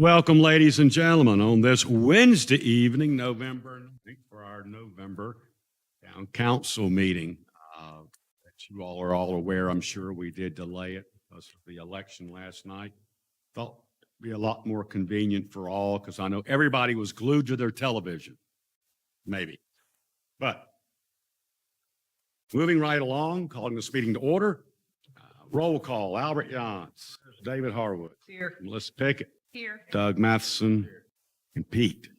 Welcome, ladies and gentlemen, on this Wednesday evening, November 9th, for our November Town Council meeting. That you all are all aware, I'm sure we did delay it because of the election last night. Thought it'd be a lot more convenient for all because I know everybody was glued to their television, maybe. But moving right along, calling this meeting to order. Roll call, Albert Yance, David Harwood, Here. Melissa Pickett, Here. Doug Matheson, and Pete.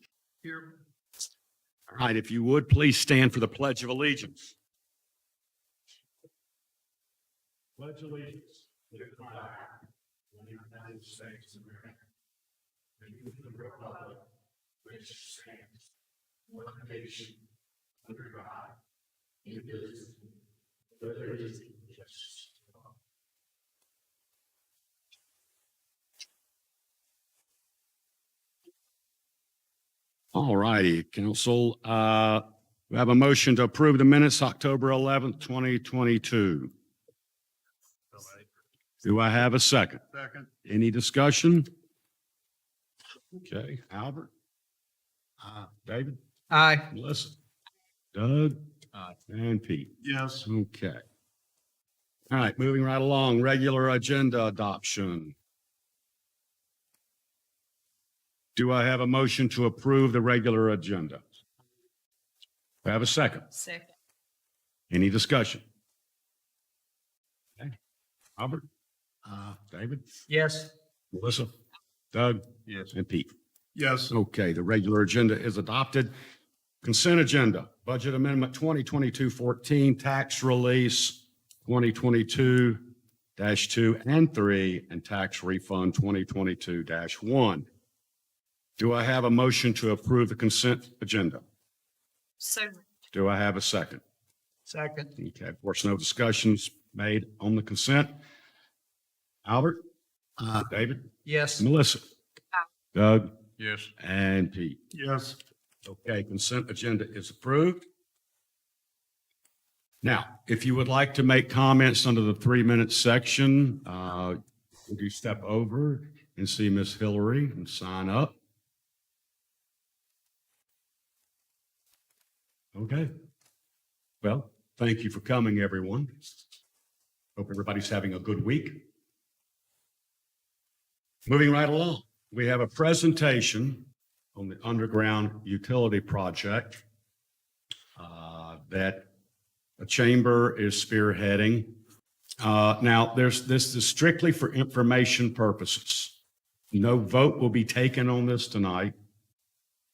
Here. All right, if you would, please stand for the Pledge of Allegiance. Pledge allegiance to the flag of the United States of America and to the republic which stands one nation under God, indivisible, with liberty and justice for all. All righty, council, we have a motion to approve the minutes, October 11th, 2022. Do I have a second? Second. Any discussion? Okay, Albert? David? Aye. Melissa? Doug? Aye. And Pete? Yes. Okay. All right, moving right along, regular agenda adoption. Do I have a motion to approve the regular agenda? Do I have a second? Second. Any discussion? Okay. Albert? David? Yes. Melissa? Doug? Yes. And Pete? Yes. Okay, the regular agenda is adopted. Consent agenda, budget amendment 2022-14, tax release 2022-2 and 3, and tax refund 2022-1. Do I have a motion to approve the consent agenda? So. Do I have a second? Second. Okay, of course, no discussions made on the consent. Albert? David? Yes. Melissa? Doug? Yes. And Pete? Yes. Okay, consent agenda is approved. Now, if you would like to make comments under the 3-minute section, would you step over and see Miss Hillary and sign up? Okay. Well, thank you for coming, everyone. Hope everybody's having a good week. Moving right along, we have a presentation on the underground utility project that the chamber is spearheading. Now, this is strictly for information purposes. No vote will be taken on this tonight.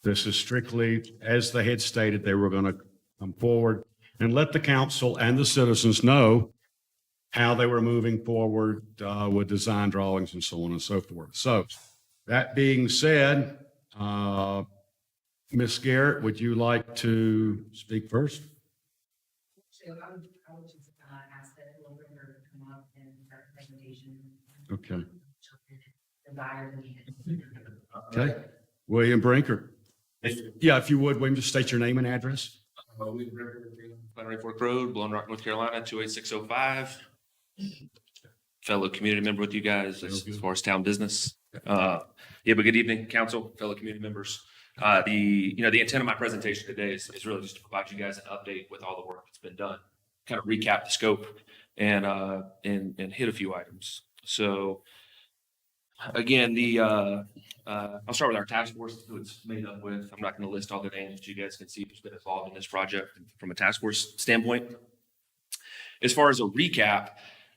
This is strictly, as they had stated, they were going to come forward and let the council and the citizens know how they were moving forward with design drawings and so on and so forth. So that being said, Ms. Garrett, would you like to speak first? So I would just ask that whoever to come up and start the presentation. Okay. The buyer needed. Okay. William Brinker. Yeah, if you would, William, just state your name and address. Glen Fork Road, Blown Rock, North Carolina, 28605. Fellow community member with you guys as far as town business. But good evening, council, fellow community members. The intent of my presentation today is really just to provide you guys an update with all the work that's been done, kind of recap the scope and hit a few items. So again, I'll start with our task force, who it's made up with. I'm not going to list all the names, but you guys can see who's been involved in this project from a task force standpoint. As far as a recap,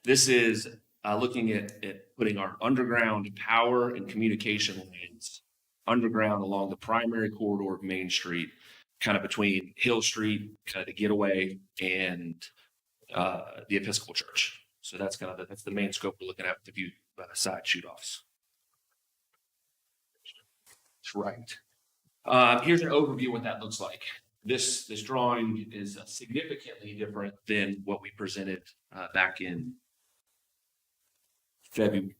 this is looking at putting our underground power and communication lines underground along the primary corridor of Main Street, kind of between Hill Street, kind of the Getaway, and the Episcopal Church. So that's that's the main scope we're looking at with the few side shoot-offs. That's right. Here's an overview of what that looks like. This drawing is significantly different than what we presented back in February.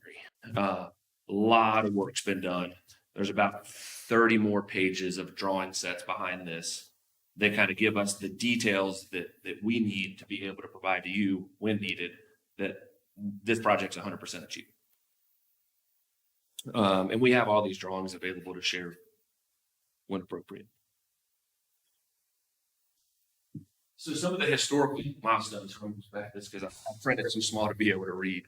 A lot of work's been done. There's about 30 more pages of drawing sets behind this. They kind of give us the details that we need to be able to provide to you when needed, that this project's 100% achievable. And we have all these drawings available to share when appropriate. So some of the historical milestones from back this because I'm printed too small to be able to read.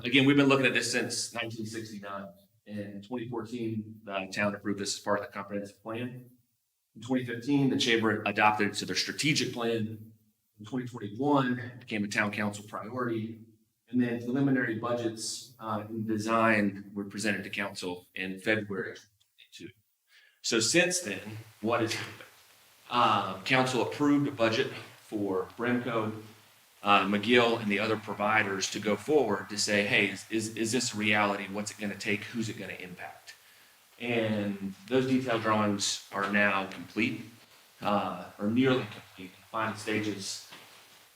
Again, we've been looking at this since 1969. In 2014, the town approved this as part of the comprehensive plan. In 2015, the chamber adopted it to their strategic plan. In 2021, it became a town council priority. And then preliminary budgets and design were presented to council in February of 2022. So since then, what has happened? Council approved a budget for Bremco, McGill, and the other providers to go forward to say, hey, is this a reality? What's it going to take? Who's it going to impact? And those detailed drawings are now complete, or nearly complete, final stages.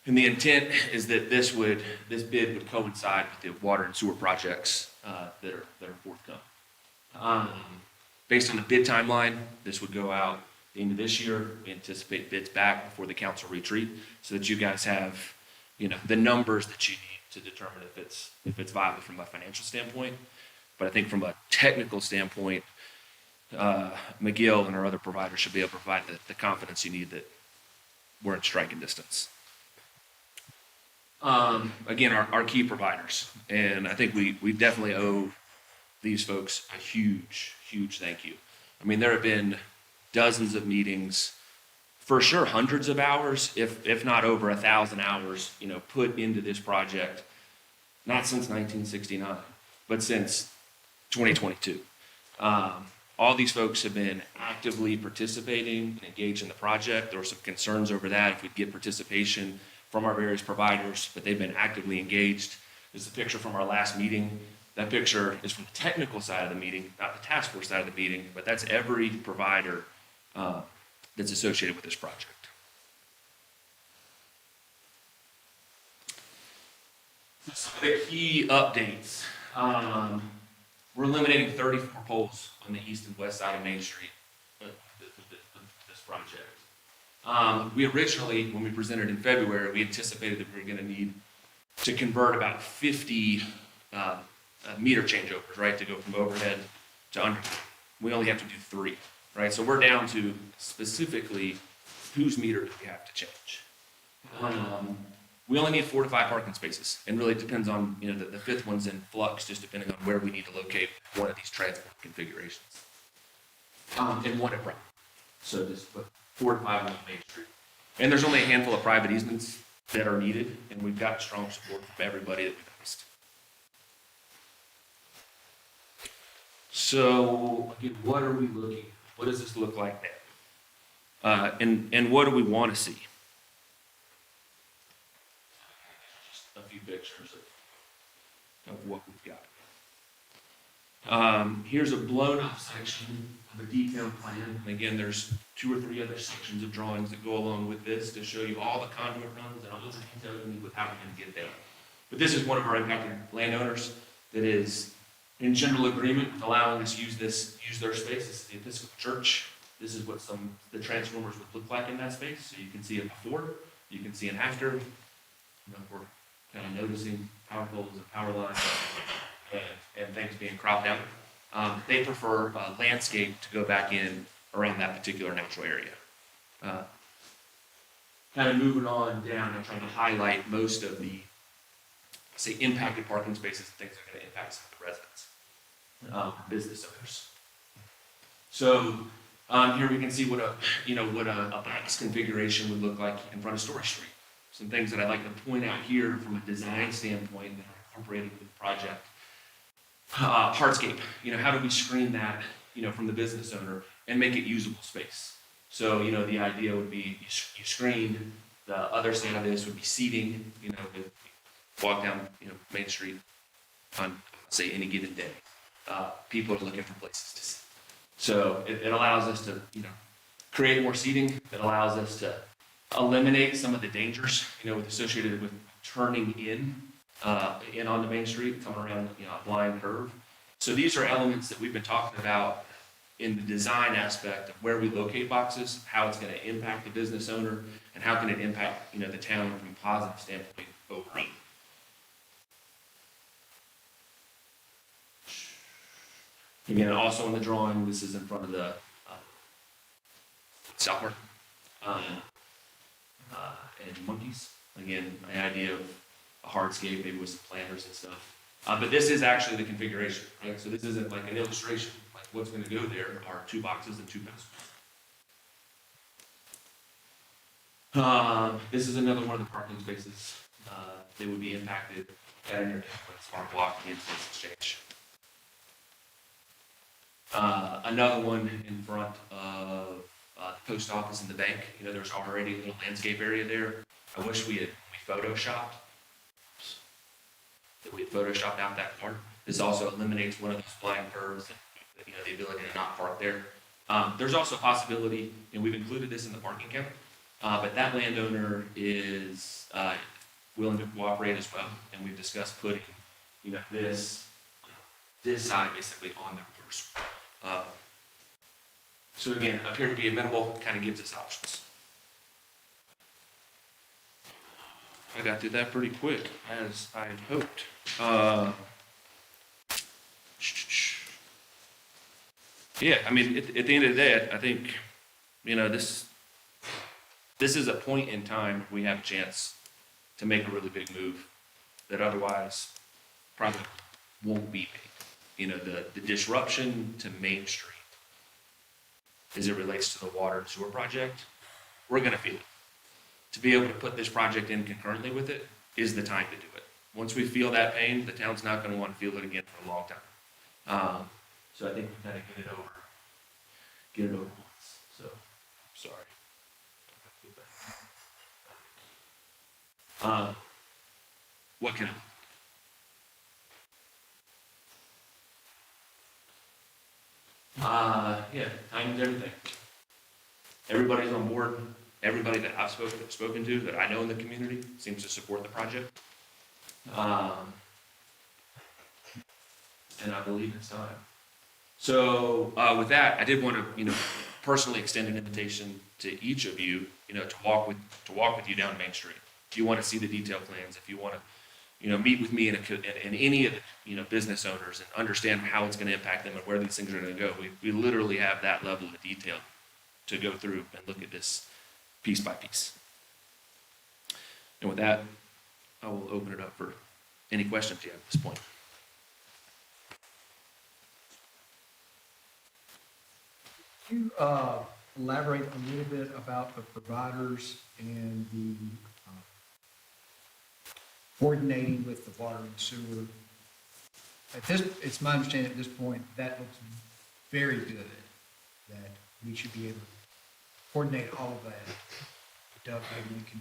And the intent is that this bid would coincide with the water and sewer projects that are forthcoming. Based on the bid timeline, this would go out at the end of this year. We anticipate bids back before the council retreat so that you guys have, the numbers that you need to determine if it's viable from a financial standpoint. But I think from a technical standpoint, McGill and our other providers should be able to provide the confidence you need that we're in striking distance. Again, our key providers, and I think we definitely owe these folks a huge thank you. I mean, there have been dozens of meetings, for sure hundreds of hours, if not over 1,000 hours, put into this project, not since 1969, but since 2022. All these folks have been actively participating and engaged in the project. There were some concerns over that if we'd get participation from our various providers, but they've been actively engaged. This is a picture from our last meeting. That picture is from the technical side of the meeting, not the task force side of the meeting, but that's every provider that's associated with this project. Some of the key updates. We're eliminating 34 poles on the east and west side of Main Street of this project. We originally, when we presented in February, we anticipated that we were going to need to convert about 50 meter changeovers, right, to go from overhead to underhead. We only have to do 3, right? So we're down to specifically whose meter do we have to change. We only need 4 to 5 parking spaces, and really it depends on, the 5th one's in flux, just depending on where we need to locate one of these transport configurations. And one at Brown. So just put 4 to 5 on Main Street. And there's only a handful of private easements that are needed, and we've got strong support from everybody that we've asked. So, again, what are we looking at? What does this look like now? And what do we want to see? Just a few pictures of what we've got. Here's a blown up section of a detailed plan. And again, there's 2 or 3 other sections of drawings that go along with this to show you all the conduit runs and all the details you need with how we're going to get there. But this is one of our impacted landowners that is in general agreement with allowing us use their space. This is the Episcopal Church. This is what the transformers would look like in that space. So you can see it before, you can see it after. We're kind of noticing power poles and power lines and things being cropped out. They prefer landscape to go back in around that particular natural area. Kind of moving on down, I'm trying to highlight most of the, say, impacted parking spaces and things that are going to impact some of the residents. Business owners. So here we can see what a box configuration would look like in front of Story Street. Some things that I'd like to point out here from a design standpoint that are incorporated with the project. Hardscape. How do we screen that from the business owner and make it usable space? So the idea would be you screen. The other side of this would be seating. Walk down Main Street on say any given day. People are looking for places to sit. So it allows us to, create more seating. It allows us to eliminate some of the dangers, associated with turning in onto Main Street, coming around, a blind curve. So these are elements that we've been talking about in the design aspect of where we locate boxes, how it's going to impact the business owner, and how can it impact, the town from a positive standpoint overall. Again, also in the drawing, this is in front of the South Park. And monkeys. Again, the idea of a hardscape, maybe with some planters and stuff. But this is actually the configuration, right? So this isn't like an illustration, like what's gonna go there are 2 boxes and 2 pencils. This is another one of the parking spaces, that would be impacted at an smart block and space exchange. Another one in front of the post office and the bank. You know, there's already a little landscape area there. I wish we photoshopped out that part. This also eliminates one of those flying curves and, you know, the ability to not park there. There's also a possibility, and we've included this in the parking count, but that landowner is willing to cooperate as well. And we've discussed putting, you know, this side basically on their course. So again, appear to be amenable, kind of gives us options. I got through that pretty quick, as I had hoped. Yeah, I mean, at the end of the day, I think, you know, this is a point in time we have a chance to make a really big move that otherwise probably won't be made. You know, the disruption to Main Street as it relates to the water and sewer project, we're gonna feel it. To be able to put this project in concurrently with it is the time to do it. Once we feel that pain, the town's not gonna wanna feel it again for a long time. So I think we gotta get it over once, so, sorry. What can yeah, timing's everything. Everybody's on board. Everybody that I've spoken to, that I know in the community, seems to support the project. And I believe it's time. So, with that, I did want to, you know, personally extend an invitation to each of you, you know, to walk with you down Main Street. If you want to see the detailed plans, if you want to, you know, meet with me and any of the, you know, business owners and understand how it's going to impact them and where these things are going to go. We literally have that level of detail to go through and look at this piece by piece. And with that, I will open it up for any questions you have at this point. Can you elaborate a little bit about the providers and the coordinating with the water and sewer? It's my understanding at this point, that looks very good, that we should be able to coordinate all of that. Doug, maybe you can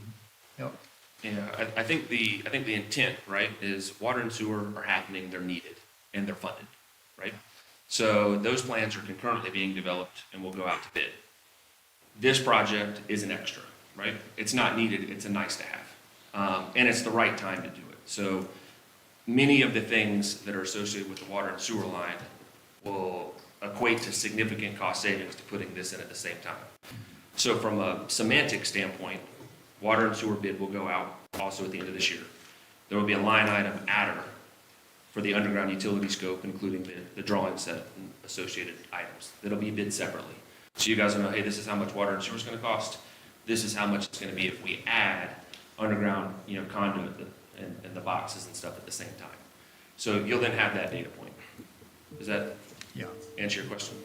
help. Yeah, I think the intent, right, is water and sewer are happening, they're needed, and they're funded, right? So those plans are concurrently being developed and will go out to bid. This project is an extra, right? It's not needed, it's a nice to have. And it's the right time to do it. So many of the things that are associated with the water and sewer line will equate to significant cost savings to putting this in at the same time. So from a semantic standpoint, water and sewer bid will go out also at the end of this year. There will be a line item adder for the underground utility scope, including the drawing set and associated items. That'll be bid separately. So you guys will know, hey, this is how much water and sewer is going to cost. This is how much it's going to be if we add underground, you know, conduit and the boxes and stuff at the same time. So you'll then have that data point. Does that answer your question?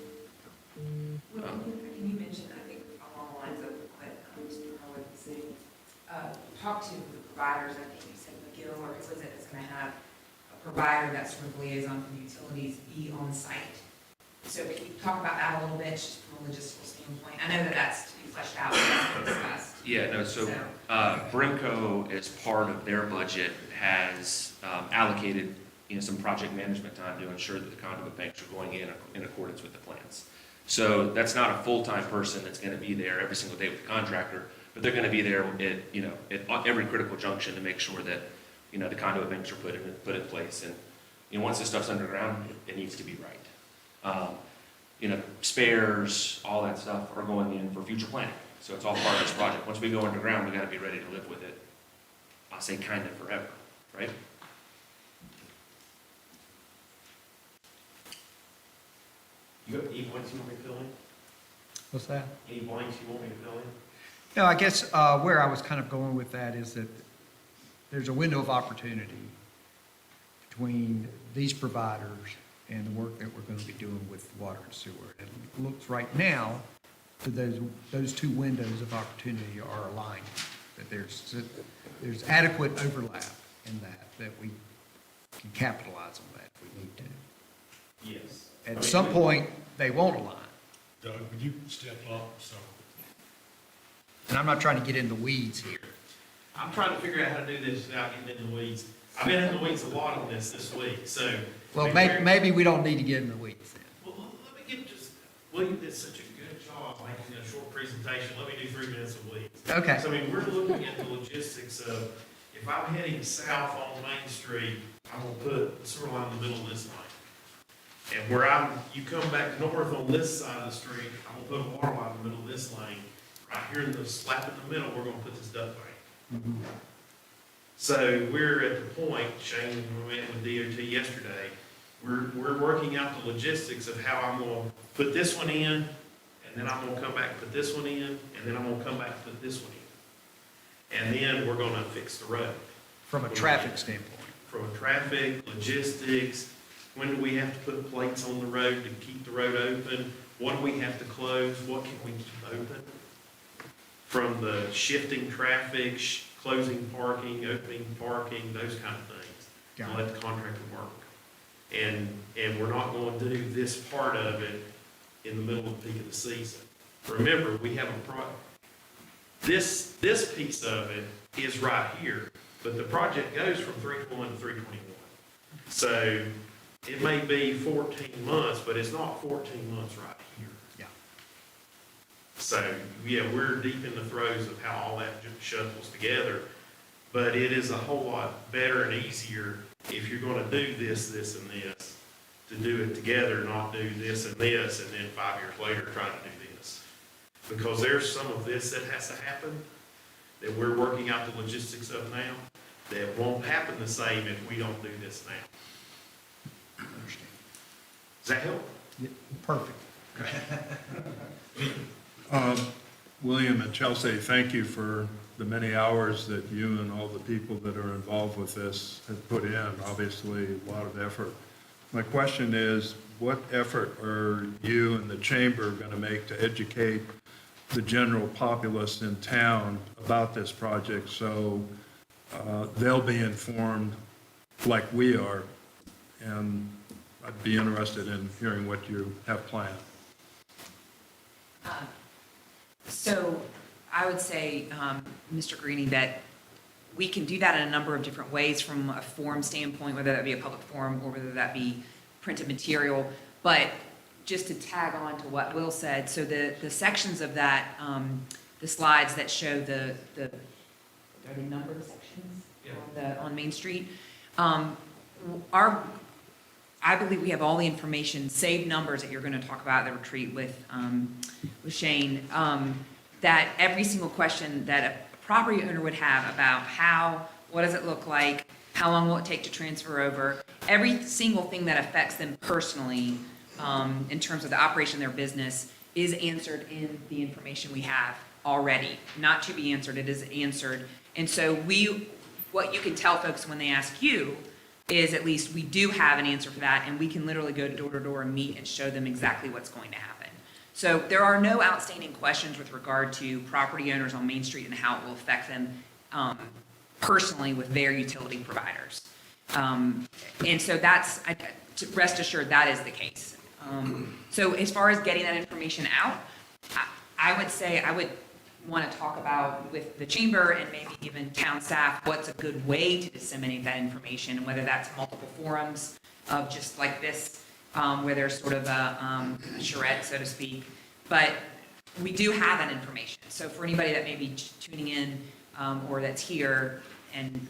Well, can you mention, I think along the lines of what Mr. Harwood was saying, talk to the providers, I think you said McGill, or who was it that's going to have a provider that's sort of liaison for utilities be on site. So can you talk about that a little bit, just from a logistical standpoint? I know that that's to be fleshed out, that's been discussed. Yeah, no, so Brimco, as part of their budget, has allocated, you know, some project management time to ensure that the conduit banks are going in accordance with the plans. So that's not a full-time person that's going to be there every single day with the contractor, but they're going to be there at, you know, at every critical junction to make sure that, you know, the conduit banks are put in place. And, you know, once this stuff's underground, it needs to be right. You know, spares, all that stuff are going in for future planning. So it's all part of this project. Once we go underground, we got to be ready to live with it. I'll say kind of forever, right? You got any blanks you want me to fill in? What's that? Any blanks you want me to fill in? No, I guess where I was kind of going with that is that there's a window of opportunity between these providers and the work that we're going to be doing with water and sewer. And it looks right now that those two windows of opportunity are aligned, that there's adequate overlap in that we can capitalize on that if we need to. Yes. At some point, they won't align. Doug, would you step up? So, And I'm not trying to get in the weeds here. I'm trying to figure out how to do this without getting in the weeds. I've been in the weeds a lot on this week, so. Well, Mary- maybe we don't need to get in the weeds then. Well, let me give just, William did such a good job making a short presentation. Let me do 3 minutes of weeds. Okay. So, I mean, we're looking at the logistics of, if I'm heading south on Main Street, I'm gonna put the sewer line in the middle of this lane. And where you come back north on this side of the street, I'm gonna put a water line in the middle of this lane. Right here in the slap in the middle, we're gonna put this duct bank. So we're at the point, Shane, we met with DOT yesterday, we're working out the logistics of how I'm gonna put this one in, and then I'm gonna come back and put this one in, and then I'm gonna come back and put this one in. And then we're gonna fix the road. From a traffic standpoint. From traffic, logistics, when do we have to put plates on the road to keep the road open? What do we have to close? What can we keep open? From the shifting traffic, closing parking, opening parking, those kind of things. Got And let the contractor work. And we're not going to do this part of it in the middle of the peak of the season. Remember, we have this piece of it is right here, but the project goes from 321 to 321. So it may be 14 months, but it's not 14 months right here. Yeah. So, yeah, we're deep in the throes of how all that shuffles together. But it is a whole lot better and easier if you're gonna do this, this, and this, to do it together, not do this and this, and then 5 years later try to do this. Because there's some of this that has to happen, that we're working out the logistics of now, that won't happen the same if we don't do this now. Understand. Does that help? Yeah, perfect. William and Chelsea, thank you for the many hours that you and all the people that are involved with this have put in. Obviously, a lot of effort. My question is, what effort are you and the chamber going to make to educate the general populace in town about this project so they'll be informed like we are? And I'd be interested in hearing what you have planned. So I would say, Mr. Greenie, that we can do that in a number of different ways from a forum standpoint, whether that be a public forum or whether that be printed material. But just to tag on to what Will said, so the sections of that, the slides that show are the numbered sections on Main Street, I believe we have all the information, save numbers that you're going to talk about at the retreat with Shane, that every single question that a property owner would have about what does it look like, how long will it take to transfer over, every single thing that affects them personally in terms of the operation of their business is answered in the information we have already. Not to be answered, it is answered. And so what you can tell folks when they ask you is at least we do have an answer for that, and we can literally go door to door and meet and show them exactly what's going to happen. So there are no outstanding questions with regard to property owners on Main Street and how it will affect them personally with their utility providers. And so rest assured that is the case. So as far as getting that information out, I would say I would want to talk about with the chamber and maybe even town staff, what's a good way to disseminate that information, and whether that's multiple forums of just like this, where there's sort of a charrette, so to speak. But we do have that information. So for anybody that may be tuning in or that's here and,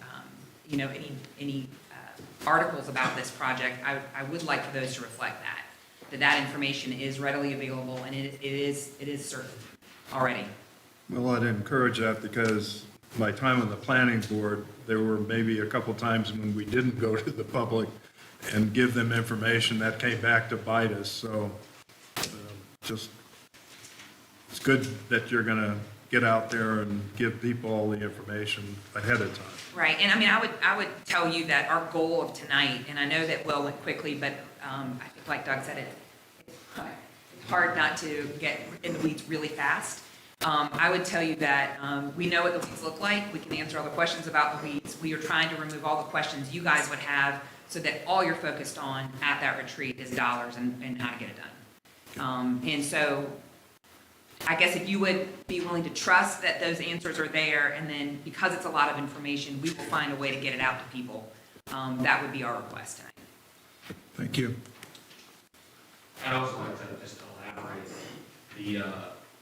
any articles about this project, I would like for those to reflect that information is readily available and it is certain already. Well, I'd encourage that because my time on the planning board, there were maybe a couple times when we didn't go to the public and give them information that came back to bite us. So just, it's good that you're going to get out there and give people all the information ahead of time. Right, and I mean, I would tell you that our goal of tonight, and I know that Will went quickly, but I think like Doug said, it's hard not to get in the weeds really fast. I would tell you that we know what the weeds look like. We can answer all the questions about the weeds. We are trying to remove all the questions you guys would have so that all you're focused on at that retreat is dollars and how to get it done. And so I guess if you would be willing to trust that those answers are there, and then because it's a lot of information, we will find a way to get it out to people. That would be our request tonight. Thank you. I'd also like to just elaborate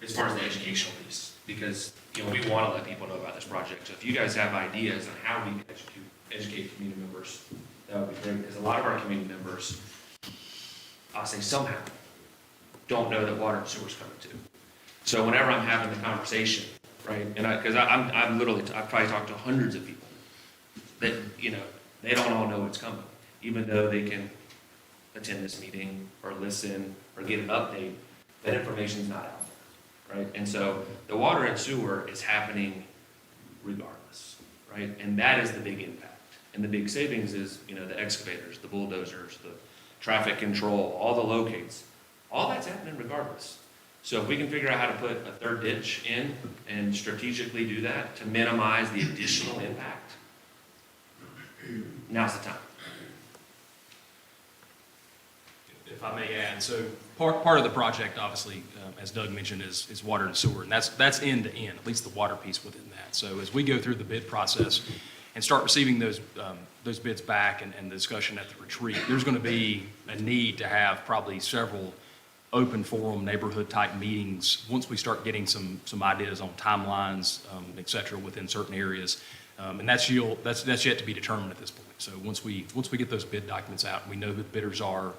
as far as the educational piece, because, we want to let people know about this project. So if you guys have ideas on how we can educate community members, that would be great, because a lot of our community members, I'll say somehow, don't know that water and sewer is coming too. So whenever I'm having the conversation, right, and because I'm literally, I've probably talked to hundreds of people that, they don't all know it's coming, even though they can attend this meeting or listen or get an update, that information's not out there, right? And so the water and sewer is happening regardless, right? And that is the big impact. And the big savings is, the excavators, the bulldozers, the traffic control, all the locates, all that's happening regardless. So if we can figure out how to put a third ditch in and strategically do that to minimize the additional impact, now's the time. If I may add, so part of the project, obviously, as Doug mentioned, is water and sewer, and that's end to end, at least the water piece within that. So as we go through the bid process and start receiving those bids back and the discussion at the retreat, there's going to be a need to have probably several open forum, neighborhood-type meetings once we start getting some ideas on timelines, et cetera, within certain areas. And that's yet to be determined at this point. So once we get those bid documents out, and we know who the bidders are,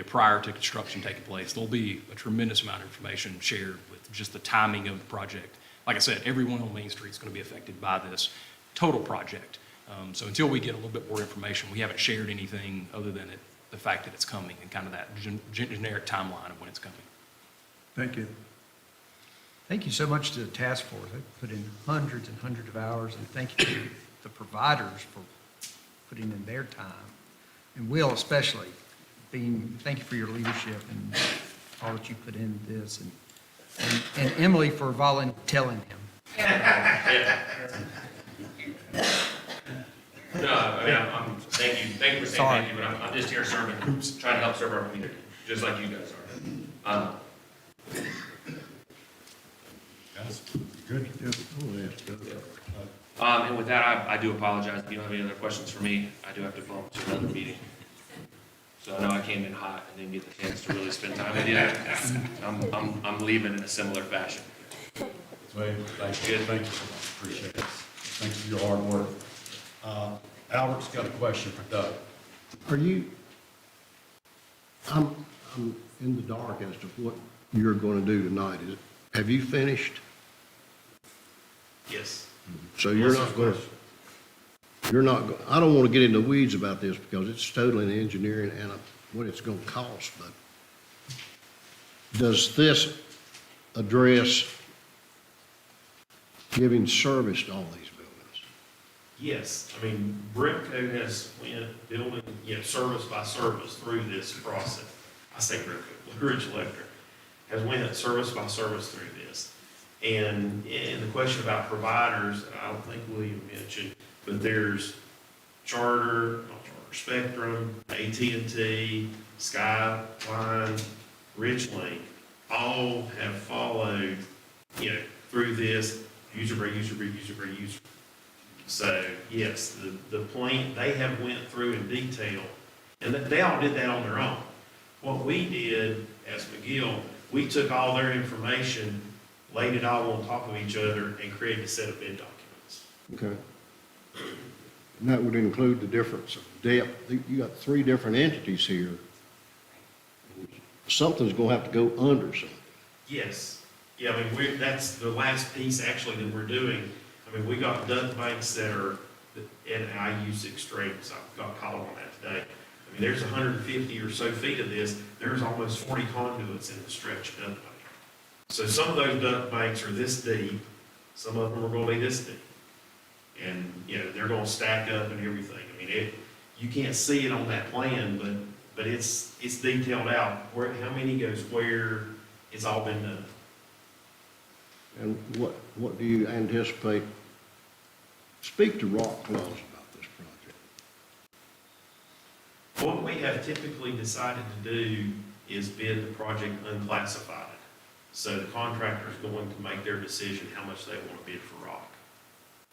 prior to construction taking place, there'll be a tremendous amount of information shared with just the timing of the project. Like I said, everyone on Main Street is going to be affected by this total project. So until we get a little bit more information, we haven't shared anything other than the fact that it's coming and kind of that generic timeline of when it's coming. Thank you. Thank you so much to the task force. They put in hundreds and hundreds of hours, and thank you to the providers for putting in their time. And Will especially, thank you for your leadership and all that you put into this, and Emily for volunteering him. No, I mean, I'm thank you for saying Sorry. thank you, but I'm just here serving, trying to help serve our community, just like you guys are. Good. And with that, I do apologize. If you don't have any other questions for me, I do have to bump to another meeting. So I know I came in hot and didn't get the chance to really spend time with you. I'm leaving in a similar fashion. Thank you so much. Appreciate it. Thanks for your hard work. Albert's got a question for Doug. I'm in the dark as to what you're going to do tonight. Have you finished? Yes. So you're not going to, I don't want to get into the weeds about this because it's totally engineering and what it's going to cost, but does this address giving service to all these buildings? Yes, I mean, Bripco has went building, service by service through this process. I say Bripco, Blue Ridge Electric has went service by service through this. And the question about providers, I don't think William mentioned, but there's Charter, not Charter, Spectrum, AT&T, Skyline, Richlink, all have followed, through this user by user by user by user. So, yes, the plant, they have went through in detail, and they all did that on their own. What we did as McGill, we took all their information, laid it all on top of each other, and created a set of bid documents. Okay. And that would include the difference of depth. You got 3 different entities here. Something's going to have to go under something. Yes, yeah, I mean, that's the last piece actually that we're doing. I mean, we got duct banks that are, and I use extremes, I got called on that today. I mean, there's 150 or so feet of this, there's almost 40 conduits in the stretch of duct bank. So some of those duct banks are this deep, some of them are gonna be this deep. And, you know, they're gonna stack up and everything. I mean, you can't see it on that plan, but it's detailed out, where, how many goes where, it's all been done. And what do you anticipate? Speak to Rock Claus about this project. What we have typically decided to do is bid the project unclassified. So the contractor is going to make their decision how much they want to bid for rock.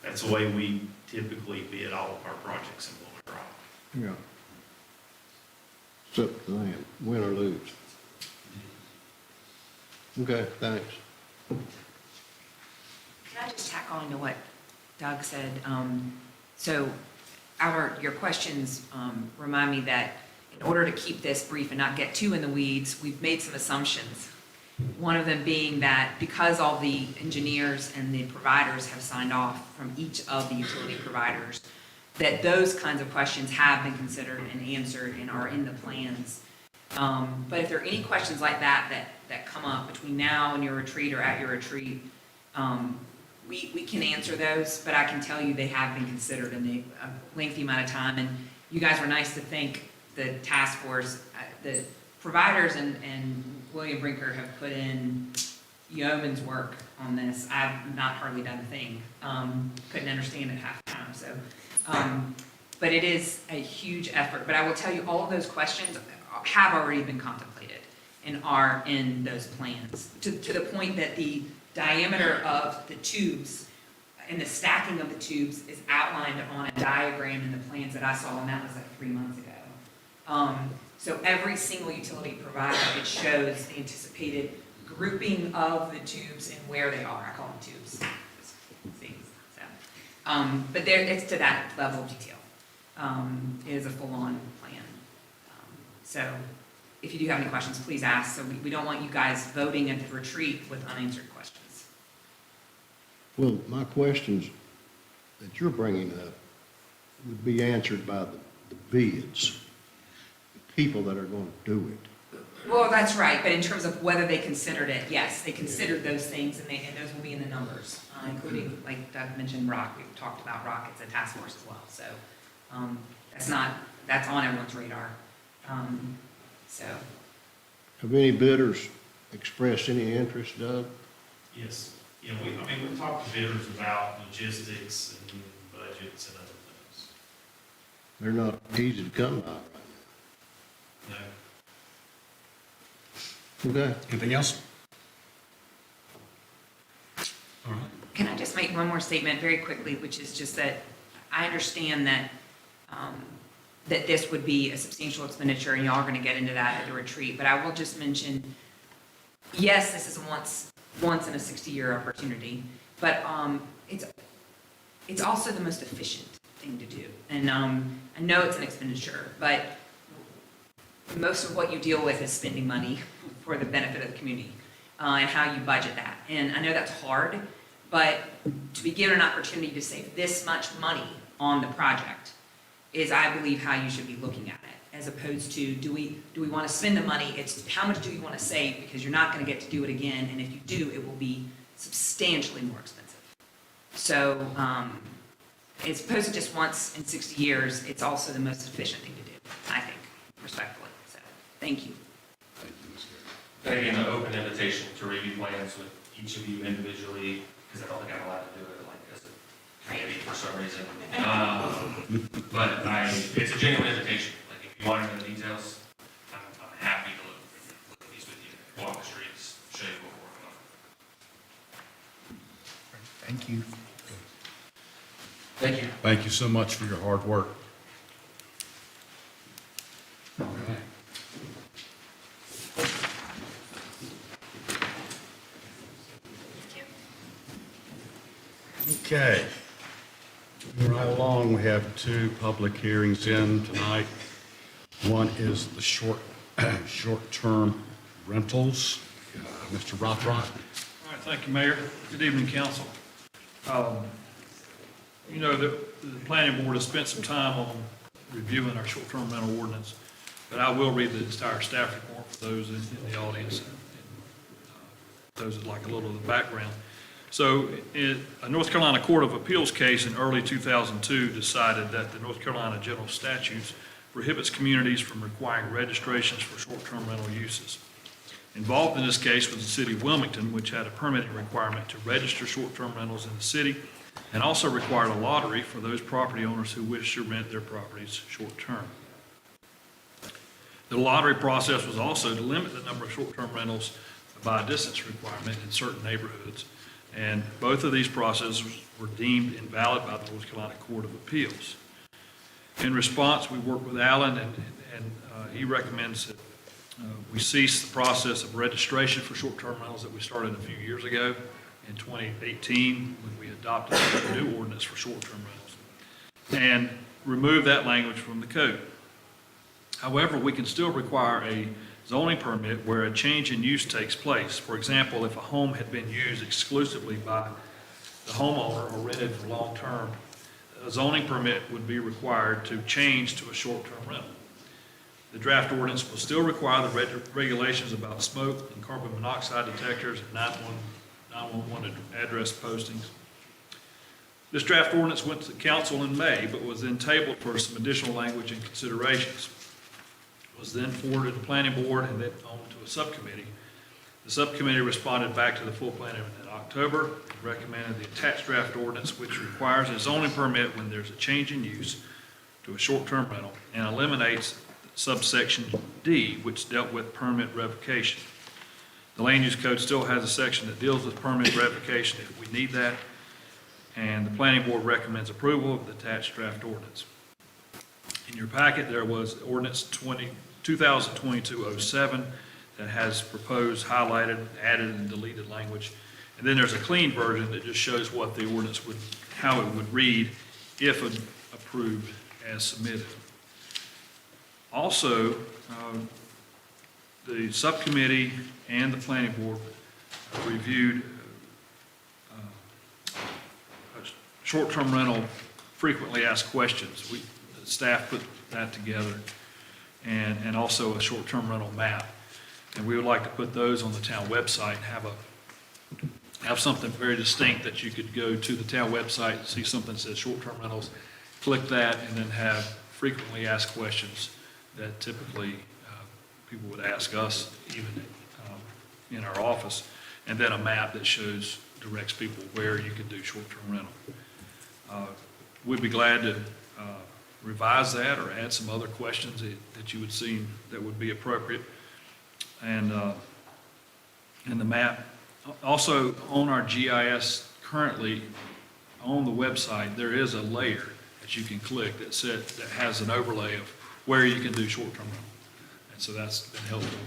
That's the way we typically bid all of our projects in Blowing Rock. Yeah. It's up to them, win or lose. Okay, thanks. Can I just tack on to what Doug said? So your questions remind me that in order to keep this brief and not get too in the weeds, we've made some assumptions. One of them being that because all the engineers and the providers have signed off from each of the utility providers, that those kinds of questions have been considered and answered and are in the plans. But if there are any questions like that come up between now and your retreat or at your retreat, we can answer those, but I can tell you they have been considered in a lengthy amount of time. And you guys were nice to think the task force, the providers and William Brinker have put in yeoman's work on this. I've not hardly done a thing. Couldn't understand it half the time. So, but it is a huge effort. But I will tell you, all of those questions have already been contemplated and are in those plans to the point that the diameter of the tubes and the stacking of the tubes is outlined on a diagram in the plans that I saw, and that was like 3 months ago. So every single utility provider, it shows the anticipated grouping of the tubes and where they are. I call them tubes. See, so, but it's to that level of detail. It is a full-on plan. So if you do have any questions, please ask. So we don't want you guys voting at the retreat with unanswered questions. Well, my questions that you're bringing up would be answered by the bids, the people that are going to do it. Well, that's right, but in terms of whether they considered it, yes, they considered those things, and those will be in the numbers, including, like Doug mentioned, rock. We've talked about rock. It's a task force as well, so that's on everyone's radar. So, Have any bidders expressed any interest, Doug? Yes. You know, we've talked to bidders about logistics and budgets and other things. They're not easy to come by right No. now. Okay. Anything else? All right. can I just make one more statement very quickly, which is just that I understand that that this would be a substantial expenditure, and y'all are going to get into that at the retreat. But I will just mention, yes, this is a once in a 60-year opportunity, but it's also the most efficient thing to do. And I know it's an expenditure, but most of what you deal with is spending money for the benefit of the community and how you budget that. And I know that's hard, but to be given an opportunity to save this much money on the project is, I believe, how you should be looking at it, as opposed to do we want to spend the money? It's how much do you want to save, because you're not going to get to do it again, and if you do, it will be substantially more expensive. So as opposed to just once in 60 years, it's also the most efficient thing to do, I think, respectfully. So thank you. Again, an open invitation to review plans with each of you individually, because I don't think I'm allowed to do it like as a committee for some reason. But it's a genuine invitation. Like, if you want to know the details, I'm happy to look at these with you, walk the streets, show you what we're working on. Thank you. Thank you. Thank you so much for your hard work. All right. Okay. Moving right along, we have 2 public hearings in tonight. One is the short-term rentals. Mr. Rothrock. All right, thank you, Mayor. Good evening, council. You know, the planning board has spent some time on reviewing our short-term rental ordinance. But I will read the entire staff report for those in the audience, and those that like a little of the background. So a North Carolina Court of Appeals case in early 2002 decided that the North Carolina General Statutes prohibits communities from requiring registrations for short-term rental uses. Involved in this case was the city of Wilmington, which had a permitting requirement to register short-term rentals in the city and also required a lottery for those property owners who wish to rent their properties short-term. The lottery process was also to limit the number of short-term rentals by a distance requirement in certain neighborhoods. And both of these processes were deemed invalid by the North Carolina Court of Appeals. In response, we worked with Alan, and he recommends that we cease the process of registration for short-term rentals that we started a few years ago in 2018 when we adopted a new ordinance for short-term rentals, and remove that language from the code. However, we can still require a zoning permit where a change in use takes place. For example, if a home had been used exclusively by the homeowner or rented for long-term, a zoning permit would be required to change to a short-term rental. The draft ordinance will still require the regulations about smoke and carbon monoxide detectors and 911 address postings. This draft ordinance went to the council in May, but was then tabled for some additional language and considerations. It was then forwarded to the planning board and then on to a subcommittee. The subcommittee responded back to the full plan in October and recommended the attached draft ordinance, which requires a zoning permit when there's a change in use to a short-term rental and eliminates subsection D, which dealt with permit revocation. The land use code still has a section that deals with permit revocation if we need that, and the planning board recommends approval of the attached draft ordinance. In your packet, there was ordinance 2022-07 that has proposed, highlighted, added, and deleted language. And then there's a clean version that just shows what the ordinance would, how it would read if approved as submitted. Also, the subcommittee and the planning board reviewed short-term rental frequently asked questions. The staff put that together, and also a short-term rental map. And we would like to put those on the town website and have something very distinct that you could go to the town website, see something that says short-term rentals, click that, and then have frequently asked questions that typically people would ask us even in our office, and then a map that directs people where you can do short-term rental. We'd be glad to revise that or add some other questions that you would see that would be appropriate. And the map, also on our GIS currently on the website, there is a layer that you can click that has an overlay of where you can do short-term rental. And so that's been helpful.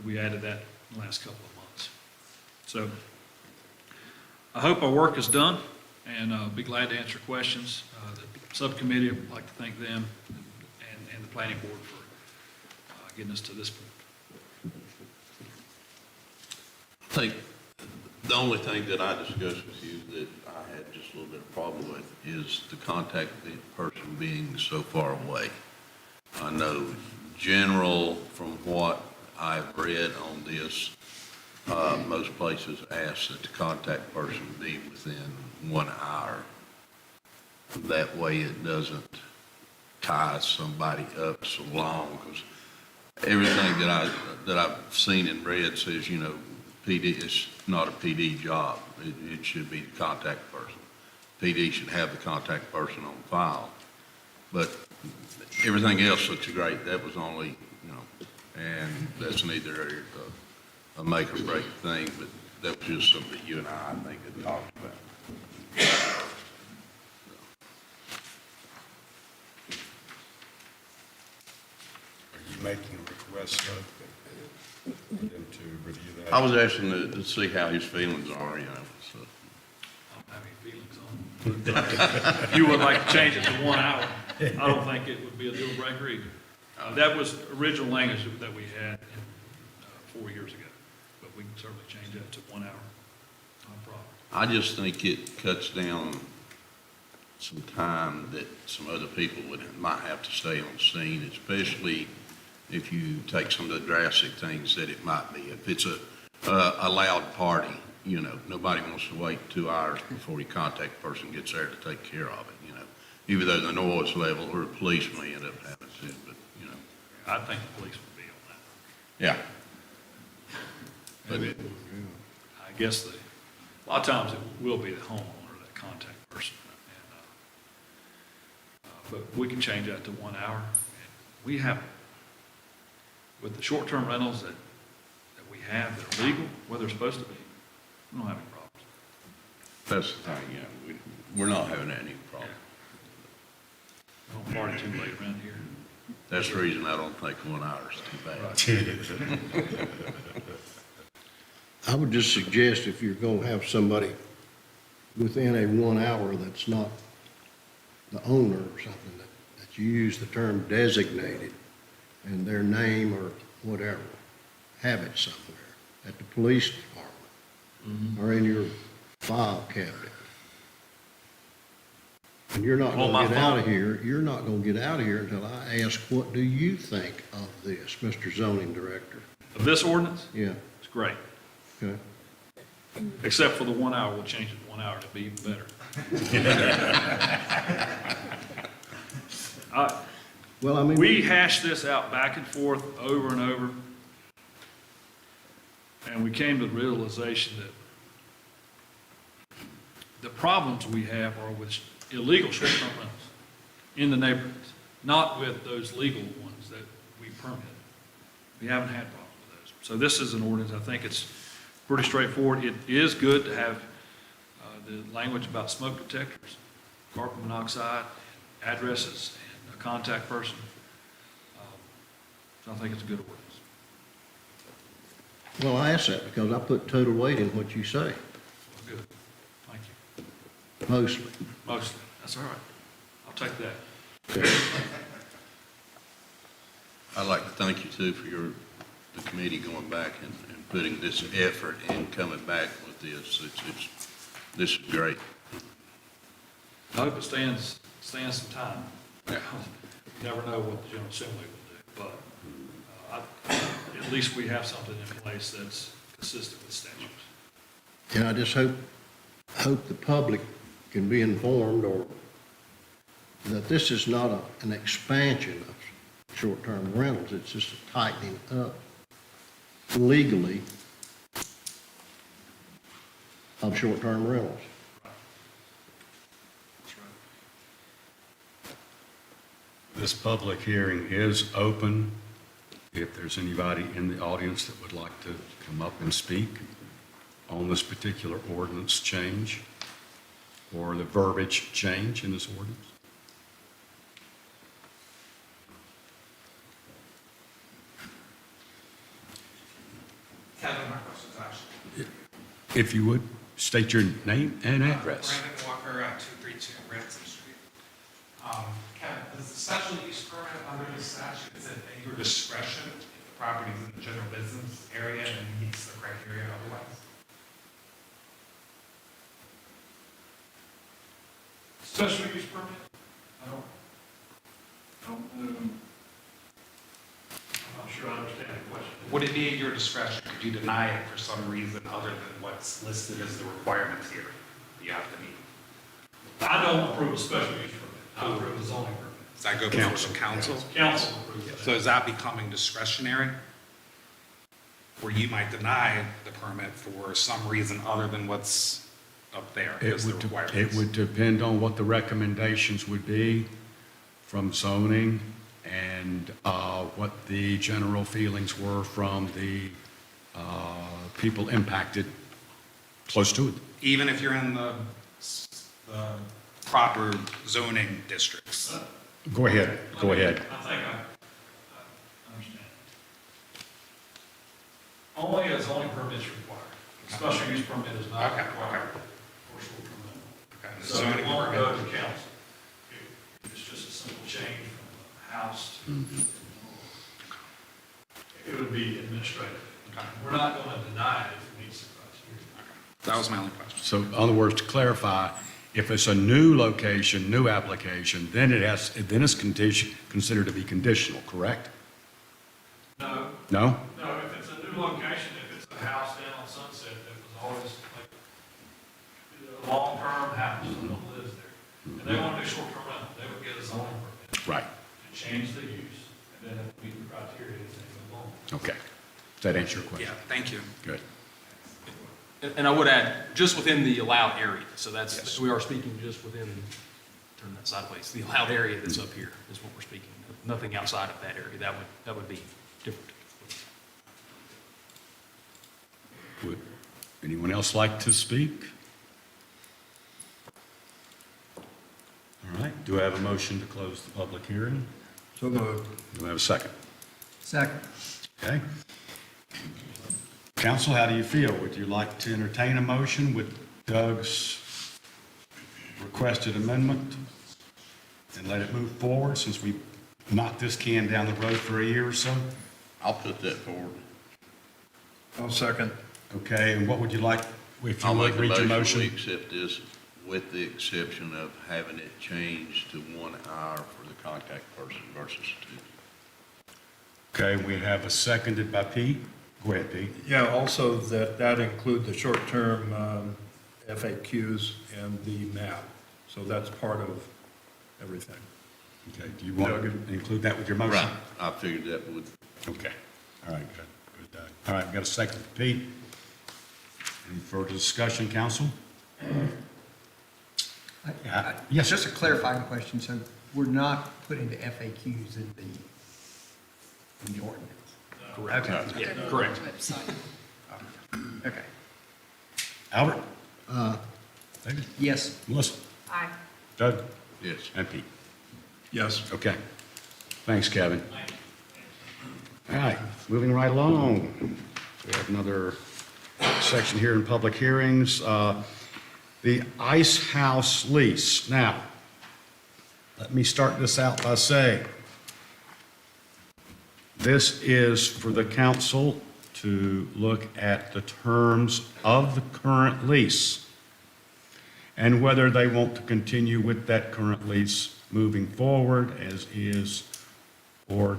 We added that in the last couple of months. So I hope our work is done, and I'll be glad to answer questions. The subcommittee, I'd like to thank them and the planning board for getting us to this point. I think the only thing that I discussed with you that I had just a little bit of problem with is the contact person being so far away. I know general, from what I've read on this, most places ask that the contact person be within 1 hour. That way it doesn't tie somebody up so long, because everything that I've seen and read says, PD is not a PD job. It should be the contact person. PD should have the contact person on file. But everything else looks great. That was only, and that's neither a make or break thing, but that was just something that you and I think, had talked about. Are you making a request of them to review that? I was asking to see how his feelings are, so. I don't have any feelings on it. If you would like to change it to 1 hour, I don't think it would be a deal breaker either. That was original language that we had 4 years ago, but we can certainly change that to 1 hour, no problem. I just think it cuts down some time that some other people might have to stay on scene, especially if you take some of the drastic things that it might be. If it's a loud party, you know, nobody wants to wait 2 hours before you contact the person gets there to take care of it, you know. Even though the noise level or the police may end up having to, but, you know, I think the police would be on that. yeah. But I guess a lot of times it will be the homeowner, that contact person. And, but we can change that to 1 hour. We have, with the short-term rentals that we have that are legal, where they're supposed to be, we don't have any problems. that's the thing, you know, we're not having any problem. We don't party too late around here. That's the reason I don't think 1 hour is too bad. I would just suggest if you're going to have somebody within a 1 hour that's not the owner or something, that you use the term designated and their name or whatever, have it somewhere at the police department or in your file cabinet. And you're not On going my to get out of phone. here, you're not going to get out of here until I ask, what do you think of this, Mr. Zoning Director? Of this ordinance, Yeah, it's great. okay. Except for the 1 hour, we'll change it to 1 hour to be even better. Well, I mean. We hashed this out back and forth over and over. And we came to the realization that the problems we have are with illegal short-term rentals in the neighborhoods, not with those legal ones that we permit. We haven't had problems with those. So this is an ordinance, I think it's pretty straightforward. It is good to have the language about smoke detectors, carbon monoxide, addresses, and a contact person. So I think it's a good ordinance. Well, I ask that because I put total weight in what you say, Well, good. Thank you. mostly. Mostly. That's all right. I'll take that. I'd like to thank you too for the committee going back and putting this effort and coming back with this. This is great. I hope it stands some time. You never know what the General Assembly will do, but at least we have something in place that's consistent with statutes. And I just hope the public can be informed or that this is not an expansion of short-term rentals. It's just a tightening up legally of short-term rentals. That's right. This public hearing is open. If there's anybody in the audience that would like to come up and speak on this particular ordinance change or the verbiage change in this ordinance. Kevin, my question's actually. If you would, state your name and address. Brandon Walker, 232 Ransom Street. Kevin, is the special use permit under the statute, is it at your discretion if the property is in the general business area and meets the criteria otherwise? Special use permit? I don't know. I'm not sure I understand the question. Would it be at your discretion? Could you deny it for some reason other than what's listed as the requirements here you have to meet? I don't approve a special use permit. I approve a zoning permit. Does that go before the council? Council approves that. So is that becoming discretionary? Where you might deny the permit for some reason other than what's up there as the requirements? It would depend on what the recommendations would be from zoning and what the general feelings were from the people impacted close to it. Even if you're in the proper zoning districts? Go ahead, go ahead. I think I understand. Only a zoning permit is required. A special use permit is not Okay, required okay. for short-term rental. Okay. So Zoning it won't permit. go to council. It's just a simple change from a house to, it would be administrative. Okay. We're not going to deny it if it meets the criteria. That was my only question. So in other words, to clarify, if it's a new location, new application, then it's condition, considered to be conditional, correct? No, No? no, if it's a new location, if it's a house down on Sunset that was always like a long-term house, someone lives there, and they want to do short-term rental, they would get a zoning permit Right. to change the use, and then meet the criteria as they go along. Okay. Does that answer your Yeah, question? thank you. Good. And I would add, just within the allowed area, so Yes. that's, we are speaking just within, turn that sideways, the allowed area that's up here is what we're speaking, nothing outside of that area, that would be different. Would anyone else like to speak? All right, do I have a motion to close the public hearing? So moved. Do I have a second? Second. Okay. Council, how do you feel? Would you like to entertain a motion with Doug's requested amendment and let it move forward since we knocked this can down the road for a year or so? I'll put that forward. I'll second. Okay, and what would you like, if you I'll would make a read your motion, we motion? accept this with the exception of having it changed to 1 hour for the contact person versus 2. Okay, we have a seconded by Pete. Go ahead, Pete. Yeah, also that include the short-term FAQs and the map. So that's part of everything. Okay, do you want to include that with your motion? Right, I figured that would. Okay, all right, good, good, Doug. All right, we got a second, Pete. Any further discussion, council? Yes. Just a clarifying question, so we're not putting the FAQs in the ordinance? Correct. Okay. Yeah, correct. Okay. Albert? David? Yes. Melissa? Aye. Doug? Yes. And Pete? Yes. Okay. Thanks, Kevin. All right, moving right along. We have another section here in public hearings. The Ice House lease. Now, let me start this out by saying, this is for the council to look at the terms of the current lease and whether they want to continue with that current lease moving forward as is, or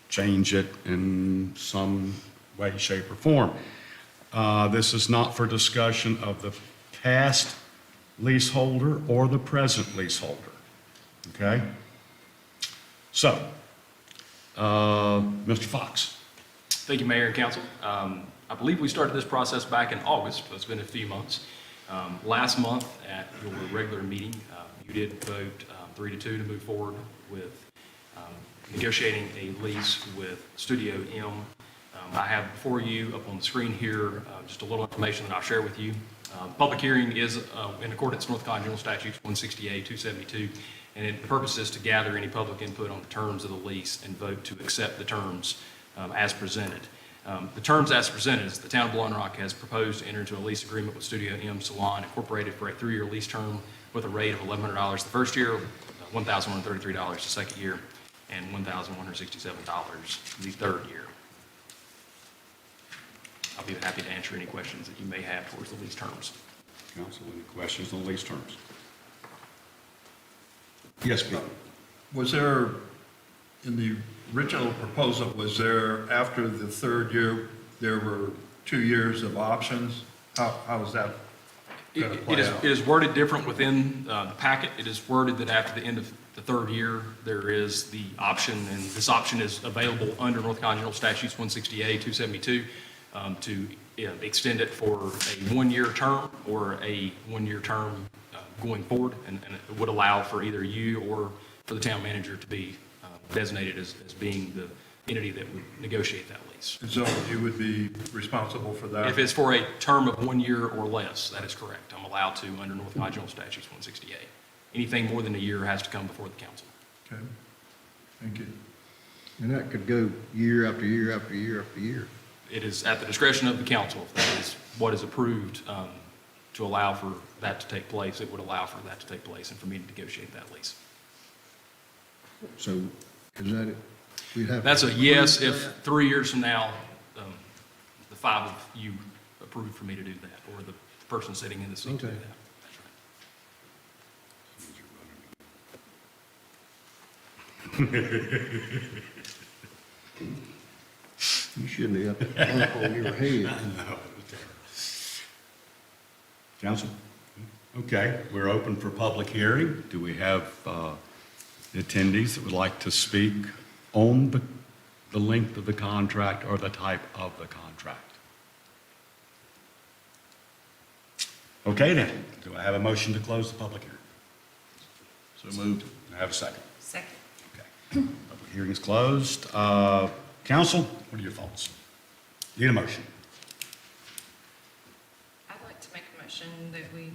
change it in some way, shape, or form. This is not for discussion of the past leaseholder or the present leaseholder, okay? So, Mr. Fox. Thank you, Mayor and Council. I believe we started this process back in August, so it's been a few months. Last month at your regular meeting, you did vote 3-2 to move forward with negotiating a lease with Studio M. I have before you up on the screen here just a little information that I'll share with you. Public hearing is in accordance with North Carolina General Statutes 168, 272, and the purpose is to gather any public input on the terms of the lease and vote to accept the terms as presented. The terms as presented is the town of Blowing Rock has proposed to enter into a lease agreement with Studio M Salon Incorporated for a 3-year lease term with a rate of $1,100 the first year, $1,133 the second year, and $1,167 the third year. I'll be happy to answer any questions that you may have towards the lease terms. Council, any questions on lease terms? Yes, Pete. Was there, in the original proposal, was there, after the third year, there were 2 years of options? How is that going to play out? It is worded different within the packet. It is worded that after the end of the third year, there is the option, and this option is available under North Carolina General Statutes 168, 272, to extend it for a 1-year term or a 1-year term going forward, and it would allow for either you or for the town manager to be designated as being the entity that would negotiate that lease. And so you would be responsible for that? If it's for a term of 1 year or less, that is correct. I'm allowed to under North Carolina General Statutes 168. Anything more than a year has to come before the council. Okay, thank you. And that could go year after year after year after year. It is at the discretion of the council. If that is what is approved to allow for that to take place, it would allow for that to take place and for me to negotiate that lease. So is that it? We'd have to That's a yes approve if that? 3 years from now, the 5 of you approve for me to do that, or the person sitting in the seat to do Okay. that. That's right. shouldn't have got that lump on your head. Council? Okay, we're open for public hearing. Do we have attendees that would like to speak on the length of the contract or the type of the contract? Okay then, do I have a motion to close the public hearing? So moved. Do I have a second? Second. Okay. Public hearing is closed. Council, what are your thoughts? Need a motion? I'd like to make a motion that we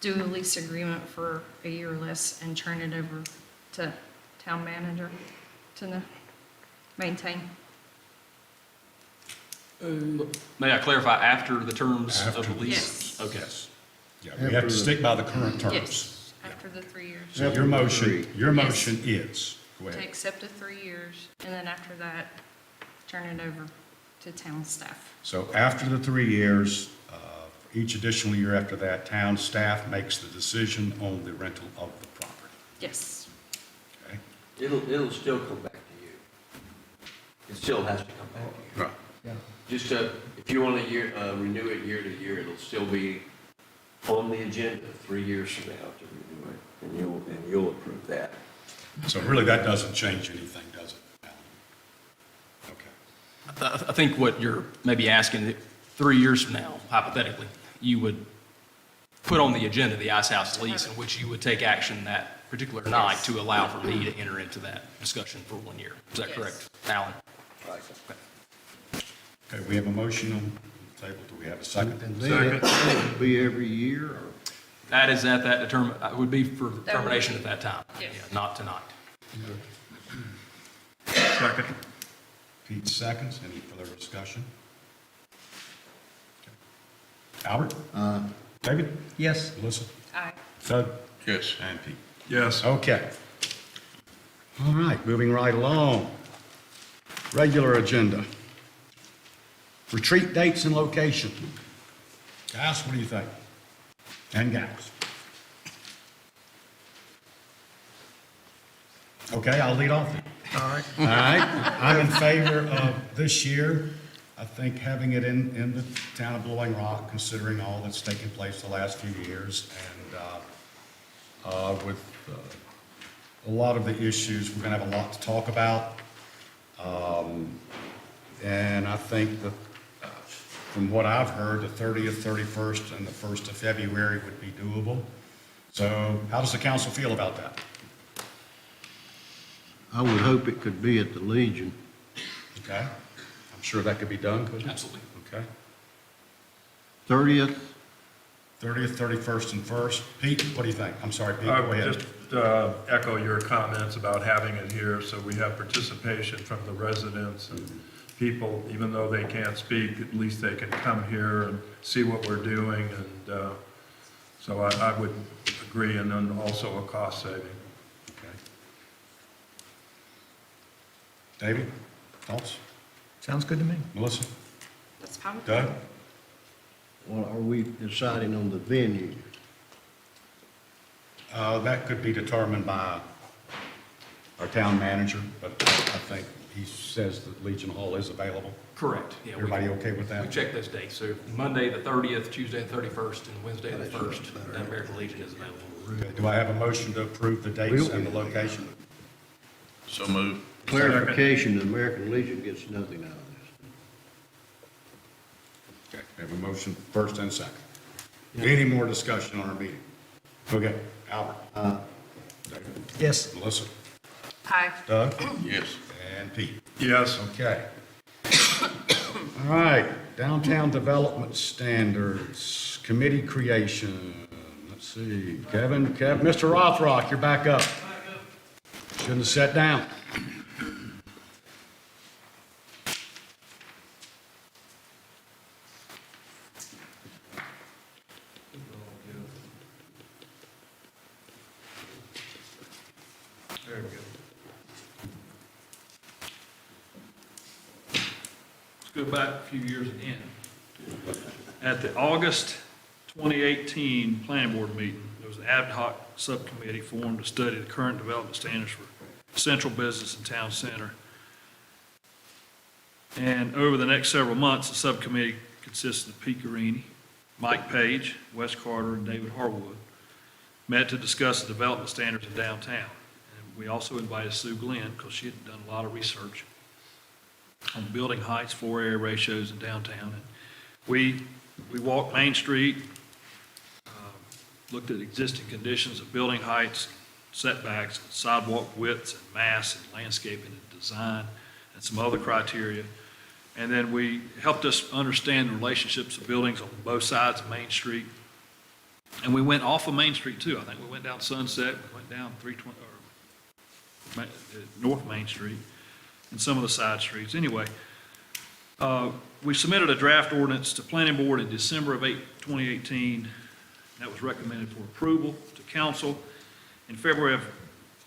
do a lease agreement for a year or less and turn it over to town manager to maintain. May I clarify, after the terms of After the the- lease? Yes. Okay. Yes. Yeah, we have to stick by the current terms. Yes, after the 3 years. So your motion is, go To ahead. accept the 3 years, and then after that, turn it over to town staff. So after the 3 years, each additional year after that, town staff makes the decision on the rental of the property. Yes. Okay? It'll still come back to you. It still has to come back to you. Right. Just, if you want to renew it year to year, it'll still be on the agenda 3 years from now to renew it, and you'll approve that. So really, that doesn't change anything, does it, Alan? Okay. I think what you're maybe asking, 3 years from now, hypothetically, you would put on the agenda the Ice House lease in which you would take action that particular night to allow for me to enter into that discussion for 1 year. Is that Yes. correct, Alan? Okay, we have a motion on the table. Do we have a second? And then it would be every year, or? That is at that would be for determination at that time. Yes. Yeah, not tonight. Second. Pete seconds. Any further discussion? Okay. Albert? David? Yes. Melissa? Aye. Doug? Yes. And Pete? Yes. Okay. All right, moving right along. Regular agenda. Retreat dates and location. Guys, what do you think? And gals? Okay, I'll lead off then. All right. All right, I'm in favor of this year. I think having it in the town of Blowing Rock, considering all that's taken place the last few years, and with a lot of the issues, we're gonna have a lot to talk about. And I think that, from what I've heard, the 30th, 31st, and the 1st of February would be doable. So how does the council feel about that? I would hope it could be at the Legion. Okay? I'm sure that could be done, couldn't it? Absolutely. Okay. 30th, 30th, 31st, and 1st. Pete, what do you think? I'm sorry, Pete, I go would ahead. just echo your comments about having it here, so we have participation from the residents and people, even though they can't speak, at least they can come here and see what we're doing, and so I would agree, and then also a cost saving. Okay. David, thoughts? Sounds good to me. Melissa? That's fine. with Doug? me. well, are we deciding on the venue? That could be determined by our town manager, but I think he says that Legion Hall is available. Correct. Yeah, we- Everybody okay with that? We check those dates. So Monday, the 30th, Tuesday, the 31st, and Wednesday, the 1st, the American Legion is available. Okay, do I have a motion to approve the dates and the location? So moved. Clarification, the American Legion gets nothing out of this. Okay, we have a motion first and second. Any more discussion on our meeting? Okay, Albert? David? Yes. Melissa? Aye. Doug? Yes. And Pete? Yes. Okay. All right, downtown development standards, committee creation. Let's see, Mr. Rothrock, you're back up. Shouldn't have sat down. There we go. Let's go back a few years again. At the August 2018 Planning Board meeting, there was an ad hoc subcommittee formed to study the current development standards for central business and town center. And over the next several months, the subcommittee consists of Pete Carini, Mike Page, Wes Carter, and David Harwood, met to discuss the development standards in downtown. And we also invited Sue Glenn, because she had done a lot of research on building heights, floor area ratios in downtown. And we walked Main Street, looked at existing conditions of building heights, setbacks, sidewalk widths, and mass, and landscaping and design, and some other criteria. And then we helped us understand the relationships of buildings on both sides of Main Street. And we went off of Main Street too. I think we went down Sunset, we went down 320, or North Main Street, and some of the side streets. Anyway, we submitted a draft ordinance to Planning Board in December of 2018. That was recommended for approval to council. In February of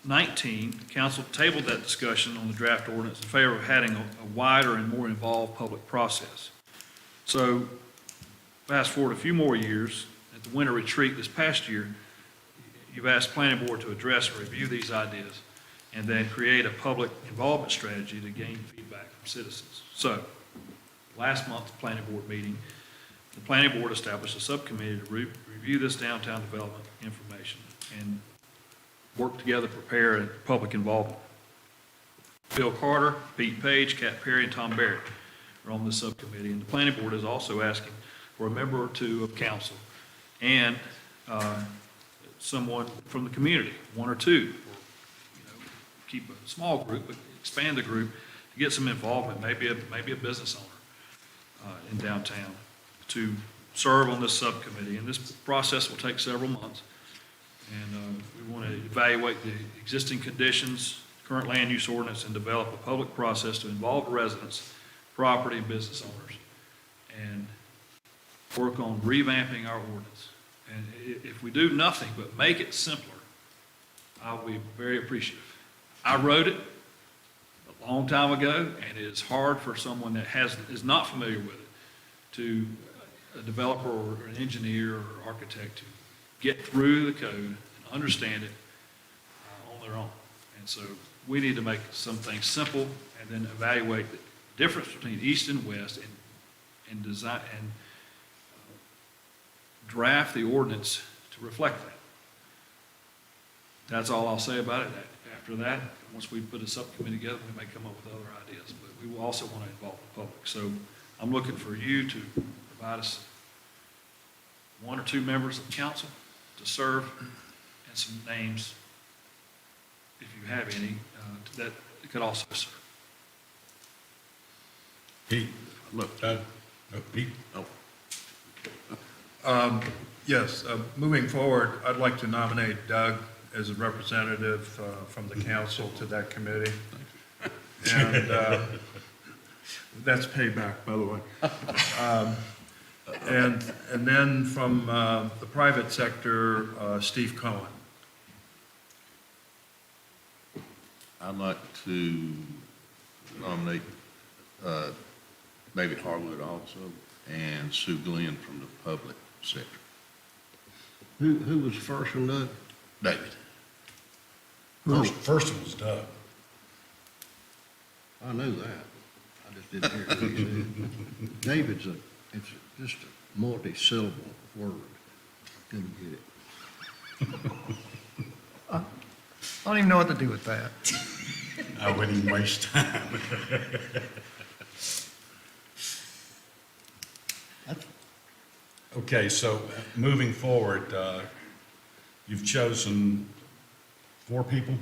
19, council tabled that discussion on the draft ordinance in favor of having a wider and more involved public process. So fast forward a few more years, at the winter retreat this past year, you've asked Planning Board to address and review these ideas and then create a public involvement strategy to gain feedback from citizens. So last month's Planning Board meeting, the Planning Board established a subcommittee to review this downtown development information and work together to prepare a public involvement. Bill Carter, Pete Page, Kat Perry, and Tom Barrett are on this subcommittee. And the Planning Board is also asking for a member or two of council and someone from the community, one or two. Keep a small group, but expand the group to get some involvement, maybe a business owner in downtown, to serve on this subcommittee. And this process will take several months. And we want to evaluate the existing conditions, current land use ordinance, and develop a public process to involve residents, property, and business owners, and work on revamping our ordinance. And if we do nothing but make it simpler, I'll be very appreciative. I wrote it a long time ago, and it is hard for someone that is not familiar with it, to a developer or an engineer or architect, to get through the code and understand it on their own. And so we need to make some things simple and then evaluate the difference between east and west and design and draft the ordinance to reflect that. That's all I'll say about it. After that, once we put a subcommittee together, we may come up with other ideas, but we will also want to involve the public. So I'm looking for you to provide us one or two members of council to serve, and some names, if you have any, that could also serve. Pete, Look, Doug, Pete. Yes, moving forward, I'd like to nominate Doug as a representative from the council to that committee. And that's payback, by the way. And then from the private sector, Steve Cohen. I'd like to nominate David Harwood also, and Sue Glenn from the public sector. Who was first one, Doug? David. First one was Doug. I knew that. I just didn't hear what he said. David's it's just a multi-syllable word. Couldn't get it. I don't even know what to do with that. I wouldn't even waste time. Okay, so moving forward, you've chosen 4 people?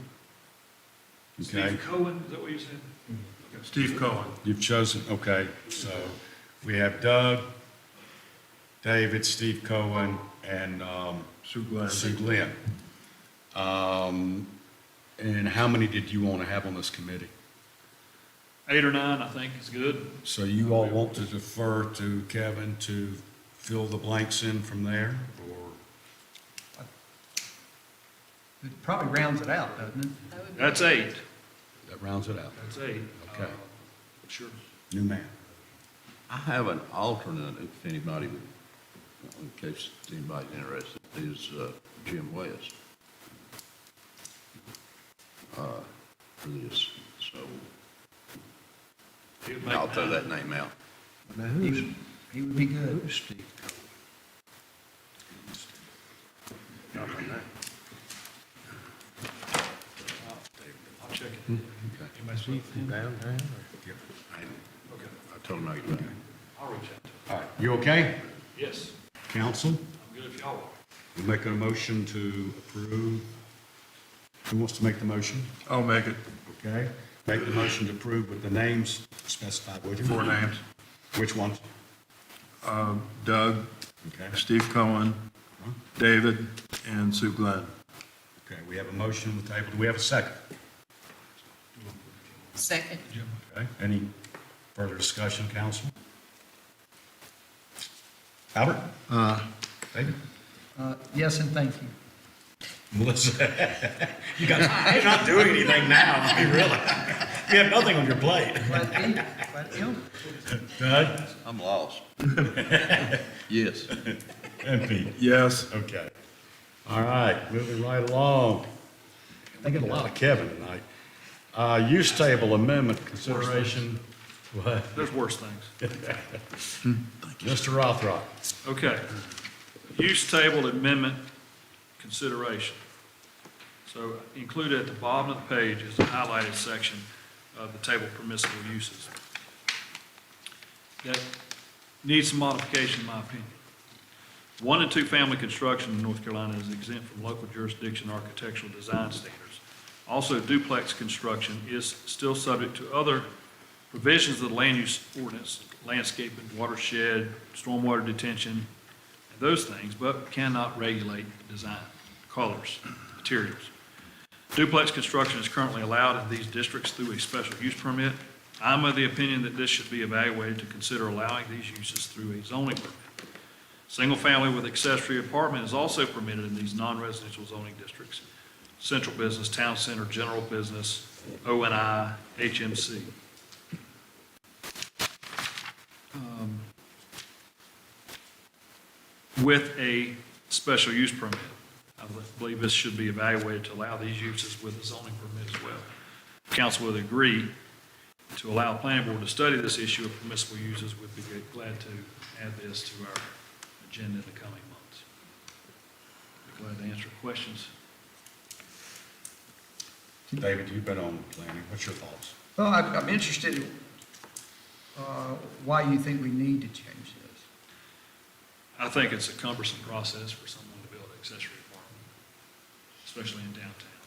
Okay, Steve Cohen, is that what you said? Steve Cohen. you've chosen, okay, so we have Doug, David, Steve Cohen, and Sue Glenn. Sue Glenn. And how many did you want to have on this committee? 8 or 9, I think, is good. So you all want to defer to Kevin to fill the blanks in from there, or? It probably rounds it out, doesn't it? That's 8. That rounds it out. That's 8. Okay. Sure. New man. I have an alternate, if anybody would, in case anybody's interested, is Jim West for this. So He'll I'll throw that name out. Now, He would be good. who's Steve Cohen? Not on that. I'll check it. Anybody speak to him? Downtown, I told him I could do it. I'll reach out to him. All right, you okay? Yes, Council, I'm good if y'all are. we make a motion to approve. Who wants to make the motion? I'll make it Okay, make the motion to approve with the names specified, would you? 4 names. Which ones? Doug, Okay, Steve Cohen, David, and Sue Glenn. okay, we have a motion on the table. Do we have a second? Second. Okay, any further discussion, council? Albert? David? Yes, and thank you. Melissa? You guys, you're not doing anything now, I mean, really. You have nothing on your plate. But, you know, Doug? I'm lost. Yes. And Pete? Yes. Okay. All right, moving right along. I get a lot of Kevin tonight. Use table amendment consideration. What? There's worse things. Mr. Rothrock. Okay. Use table amendment consideration. So included at the bottom of the page is a highlighted section of the table of permissible uses. That needs some modification, in my opinion. 1 and 2 family construction in North Carolina is exempt from local jurisdiction architectural design standards. Also, duplex construction is still subject to other provisions of the land use ordinance, landscaping, watershed, stormwater detention, and those things, but cannot regulate design, colors, materials. Duplex construction is currently allowed in these districts through a special use permit. I'm of the opinion that this should be evaluated to consider allowing these uses through a zoning permit. Single-family with accessory apartment is also permitted in these non-residential zoning districts. Central business, town center, general business, ONI, HMC. With a special use permit. I believe this should be evaluated to allow these uses with a zoning permit as well. Council would agree to allow the planning board to study this issue of permissible uses. We'd be glad to add this to our agenda in the coming months. Be glad to answer questions. David, you've been on planning. What's your thoughts? well, I'm interested in why you think we need to change this. I think it's a cumbersome process for someone to build an accessory apartment, especially in downtown,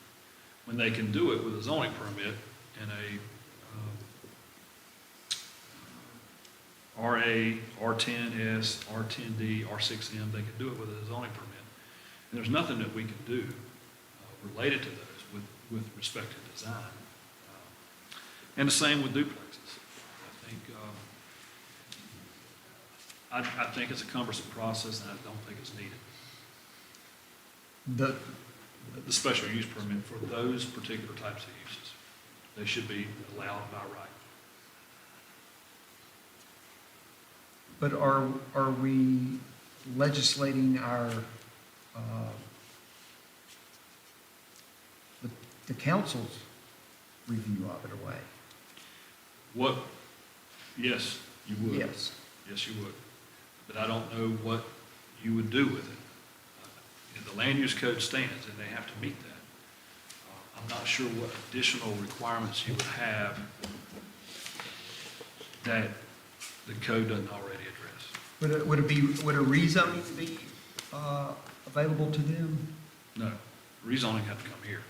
when they can do it with a zoning permit in a RA, R10S, R10D, R6M, they can do it with a zoning permit. And there's nothing that we can do related to those with respect to design. And the same with duplexes. I think it's a cumbersome process, and I don't think it's needed. The special use permit for those particular types of uses, they should be allowed by right. But are we legislating our, the council's review of it away? Yes, you would. Yes. Yes, you would. But I don't know what you would do with it. The land use code stands, and they have to meet that. I'm not sure what additional requirements you would have that the code doesn't already address. Would a rezoning be available to them? No, rezoning have to come here.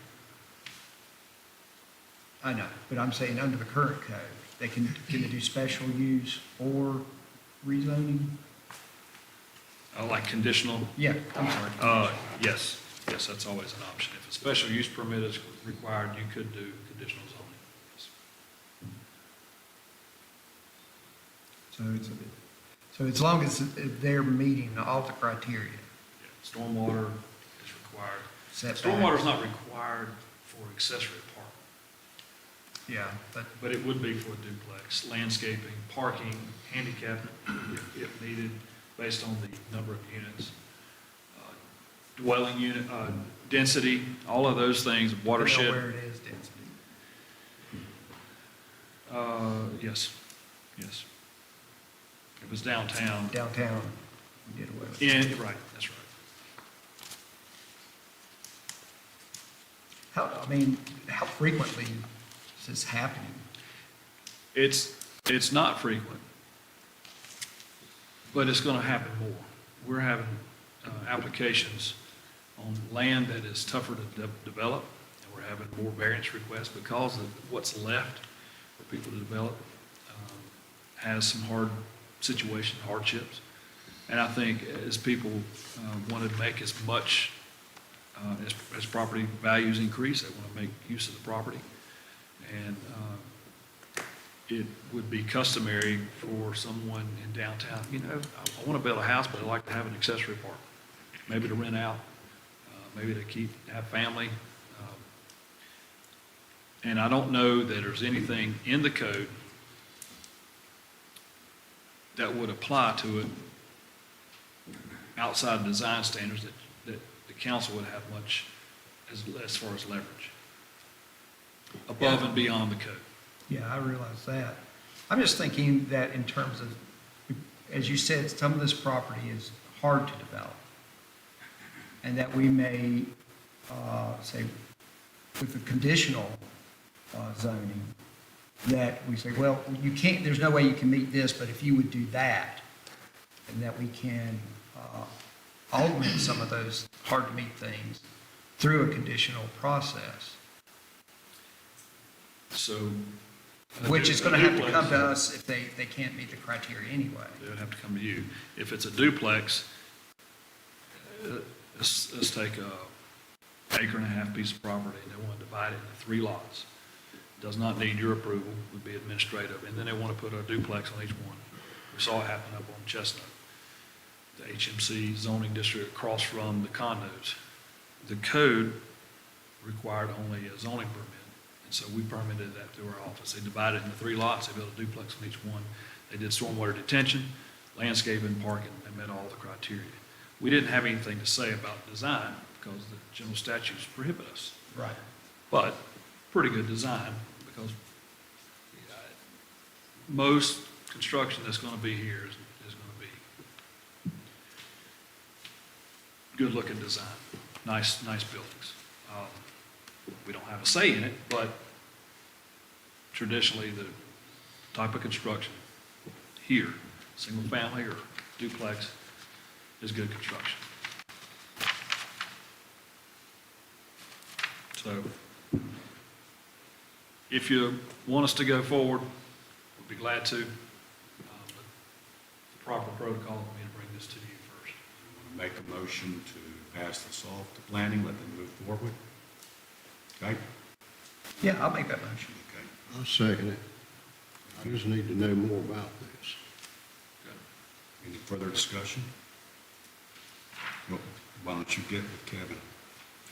I know, but I'm saying under the current code, can they do special use or rezoning? Like conditional? Yeah, I'm sorry. Yes, that's always an option. If a special use permit is required, you could do conditional zoning. Yes. So as long as they're meeting all the criteria. Yeah, stormwater is required. Setback. Stormwater is not required for accessory apartment, Yeah, but it would be for a duplex, landscaping, parking, handicap if needed, based on the number of units, dwelling unit, density, all of those things, you know watershed. where it is density. Yes. Yes. If it's downtown, Downtown, we did away with it. yeah, right, that's right. How frequently is this happening? It's not frequent, but it's going to happen more. We're having applications on land that is tougher to develop, and we're having more variance requests because of what's left for people to develop has some hardships. And I think as people want to make as much, as property values increase, they want to make use of the property. And it would be customary for someone in downtown, I want to build a house, but I'd like to have an accessory apartment, maybe to rent out, maybe to have family. And I don't know that there's anything in the code that would apply to it outside design standards that the council would have much as far as leverage above and beyond the code. Yeah, I realize that. I'm just thinking that in terms of, as you said, some of this property is hard to develop. And that we may, say, with the conditional zoning, that we say, well, you can't, there's no way you can meet this, but if you would do that, and that we can augment some of those hard-to-meet things through a conditional process. So. Which is going to have to come to us if they can't meet the criteria anyway. They would have to come to you. If it's a duplex, let's take a acre and a half piece of property, and they want to divide it into 3 lots. Does not need your approval, would be administrative, and then they want to put a duplex on each one. We saw it happen up on Chestnut, the HMC zoning district across from the condos. The code required only a zoning permit. And so we permitted that through our office. They divided it into 3 lots, they built a duplex on each one. They did stormwater detention, landscaping, parking, and met all the criteria. We didn't have anything to say about design because the general statutes prohibit us. Right. But pretty good design because most construction that's going to be here is going to be good-looking design, nice buildings. We don't have a say in it, but traditionally the type of construction here, single family or duplex, is good construction. So if you want us to go forward, we'd be glad to. But the proper protocol would be to bring this to you first. Want to make a motion to pass this off to planning, let them move forward? Okay? Yeah, I'll make that motion. Okay. I'll second it. I just need to know more about this. Any further discussion? Well, why don't you get with Kevin?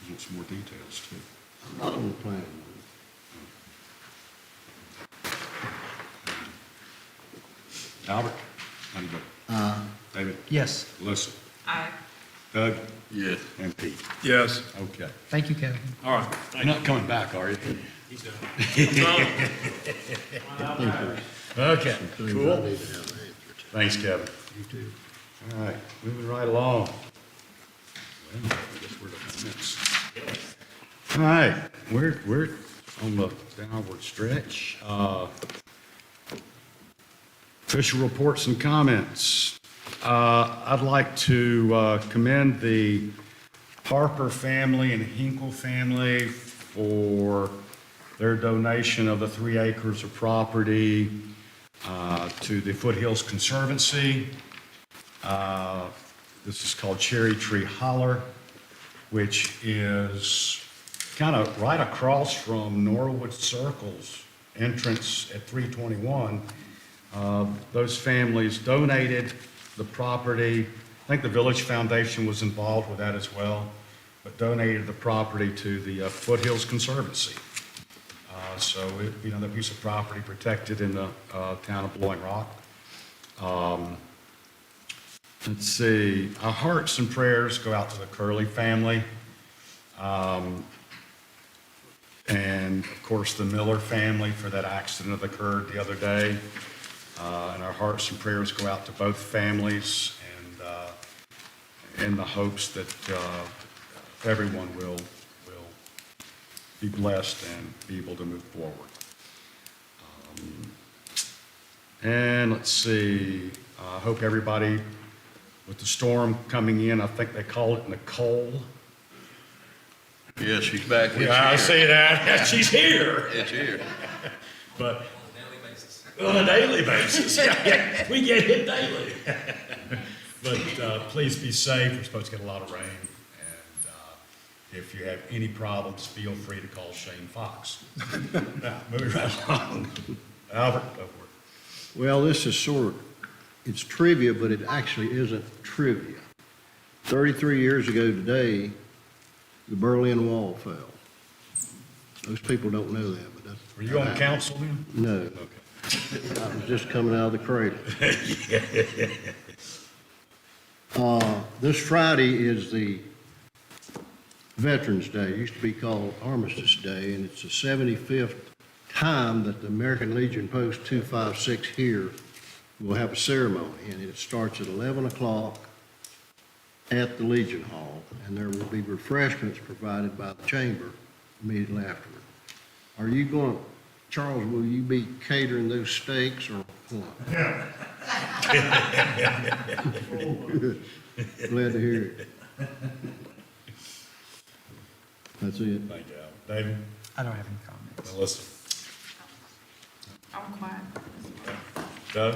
He wants more details too. I'm not on the plan. Albert? How do you vote? David? Yes. Melissa? Aye. Doug? Yes. And Pete? Yes. Okay. Thank you, Kevin. All right, You're not coming back, are you? he's done. Okay, Things I cool. need to have answered. Thanks, Kevin. You too. All right, moving right along. Well, I guess we're looking next. All right, we're on the downward stretch. Official reports and comments. I'd like to commend the Harper family and Hinkle family for their donation of the 3 acres of property to the Foothills Conservancy. This is called Cherry Tree Holler, which is kind of right across from Norwood Circle's entrance at 321. Those families donated the property. I think the Village Foundation was involved with that as well, but donated the property to the Foothills Conservancy. So, the piece of property protected in the town of Blowing Rock. Let's see, our hearts and prayers go out to the Curley family. And of course, the Miller family for that accident that occurred the other day. And our hearts and prayers go out to both families, and in the hopes that everyone will be blessed and be able to move forward. And let's see, I hope everybody, with the storm coming in, I think they call it Nicole. Yeah, she's back. It's Yeah, I here. see that. She's here. It's here. But on a daily basis, yeah, we get hit daily. But please be safe. We're supposed to get a lot of rain. And if you have any problems, feel free to call Shane Fox. Now, moving right along. Albert, go for it. Well, this is it's trivia, but it actually isn't trivia. 33 years ago today, the Berlin Wall fell. Most people don't know that, but that's. Were you on council then? No, Okay. I was just coming out of the cradle. This Friday is the Veterans Day. It used to be called Armistice Day, and it's the 75th time that the American Legion Post 256 here will have a ceremony, and it starts at 11 o'clock at the Legion Hall, and there will be refreshments provided by the chamber immediately afterward. Are you going, Charles, will you be catering those steaks or what? Glad to hear it. That's it. Thank you, Albert. David? I don't have any comments. Melissa? I'm quiet. Doug?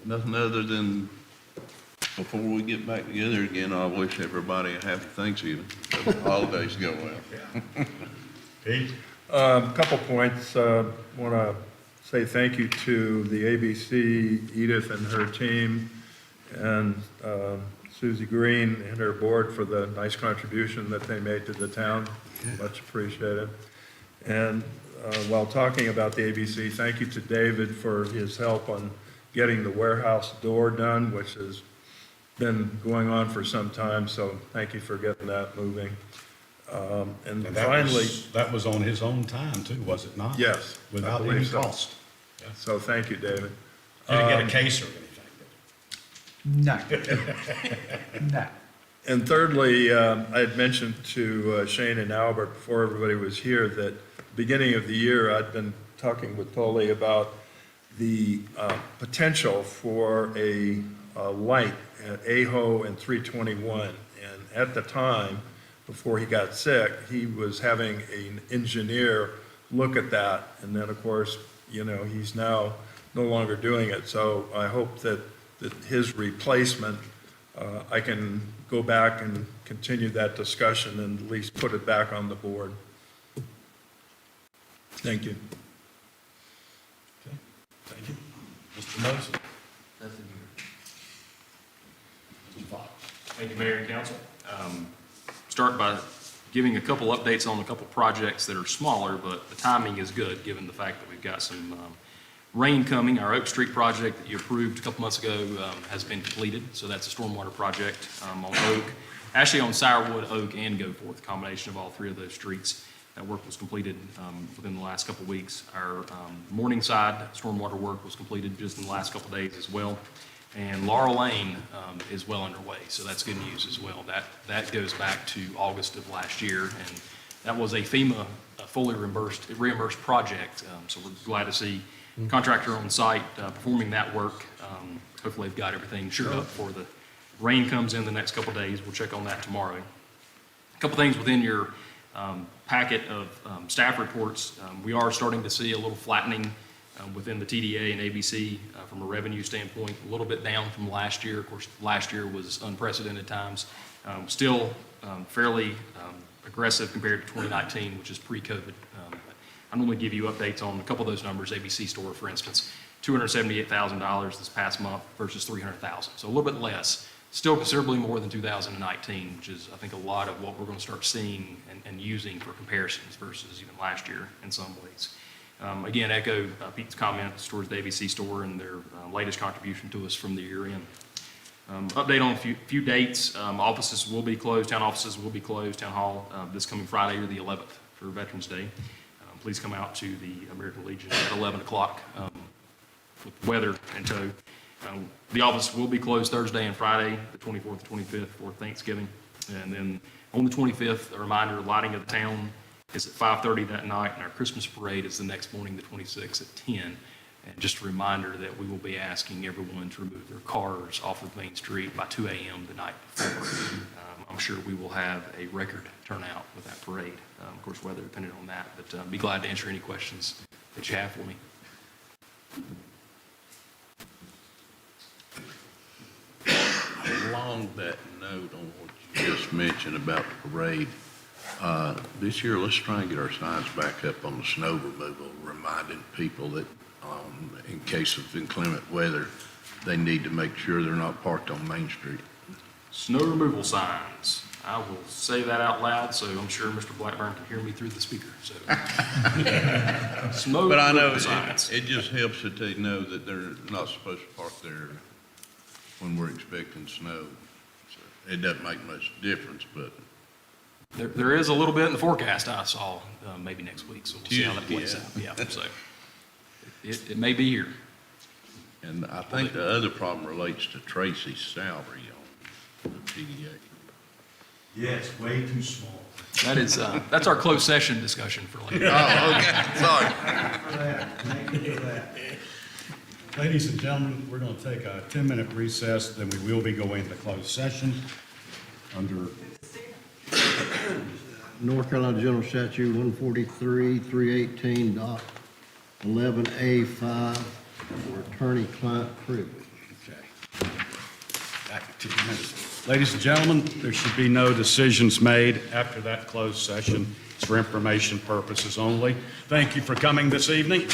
Nothing other than, before we get back together again, I wish everybody a happy Thanksgiving. Hope the holidays go well. Pete? Couple points. Want to say thank you to the ABC, Edith and her team, and Susie Green and her board for the nice contribution that they made to the town. Much appreciated. And while talking about the ABC, thank you to David for his help on getting the warehouse door done, which has been going on for some time, so thank you for getting that moving. And And finally, that was on his own time too, was it not? yes. I Without believe any so. cost. So thank you, David. You didn't get a case or anything? No. No. And thirdly, I had mentioned to Shane and Albert before everybody was here that beginning of the year, I'd been talking with Tolly about the potential for a light at Aho and 321. And at the time, before he got sick, he was having an engineer look at that. And then, of course, you know, he's now no longer doing it. So I hope that his replacement, I can go back and continue that discussion and at least put it back on the board. Thank you. Okay, thank you. Mr. Moses? Nothing here. Mr. Fox? Thank you, Mayor and Council. Start by giving a couple updates on a couple projects that are smaller, but the timing is good, given the fact that we've got some rain coming. Our Oak Street project that you approved a couple months ago has been completed, so that's a stormwater project on Oak. Actually, on Sourwood, Oak, and Goforth, a combination of all three of those streets. That work was completed within the last couple of weeks. Our Morningside stormwater work was completed just in the last couple of days as well. And Laurel Lane is well underway, so that's good news as well. That goes back to August of last year, and that was a FEMA fully reimbursed project. So we're glad to see contractor on site performing that work. Hopefully they've got everything shored up before the rain comes in the next couple of days. We'll check on that tomorrow. A couple things within your packet of staff reports. We are starting to see a little flattening within the TDA and ABC from a revenue standpoint, a little bit down from last year. Of course, last year was unprecedented times. Still fairly aggressive compared to 2019, which is pre-COVID. I normally give you updates on a couple of those numbers. ABC Store, for instance, $278,000 this past month versus $300,000, so a little bit less. Still considerably more than 2019, which is, I think, a lot of what we're going to start seeing and using for comparisons versus even last year in some ways. Again, echo Pete's comments towards the ABC Store and their latest contribution to us from the year end. Update on a few dates. Offices will be closed, town offices will be closed, town hall this coming Friday or the 11th for Veterans Day. Please come out to the American Legion at 11 o'clock with weather in tow. The office will be closed Thursday and Friday, the 24th and 25th for Thanksgiving. And then on the 25th, a reminder, lighting of the town is at 5:30 that night, and our Christmas parade is the next morning, the 26th, at 10. And just a reminder that we will be asking everyone to remove their cars off of Main Street by 2 a.m. the night before. I'm sure we will have a record turnout with that parade. Of course, weather dependent on that, but be glad to answer any questions that you have for me. Along that note on what you just mentioned about the parade, this year, let's try and get our signs back up on the snow removal, reminding people that in case of inclement weather, they need to make sure they're not parked on Main Street. Snow removal signs. I will say that out loud, so I'm sure Mr. Blackburn can hear me through the speaker, so. Snow But I know removal signs. it just helps that they know that they're not supposed to park there when we're expecting snow. So it doesn't make much difference, but There is a little bit in the forecast I saw, maybe next week, so we'll see how that plays out. Yeah, so it may be here. And I think the other problem relates to Tracy's salary on the PDA. Yeah, it's way too small. That is, that's our closed session discussion for later. Oh, okay, sorry. Ladies and gentlemen, we're going to take a 10-minute recess, then we will be going into closed session under North Carolina General Statute 143-318.11A5 for attorney-client privilege. Okay. Back in 2 minutes. Ladies and gentlemen, there should be no decisions made after that closed session. It's for information purposes only. Thank you for coming this evening.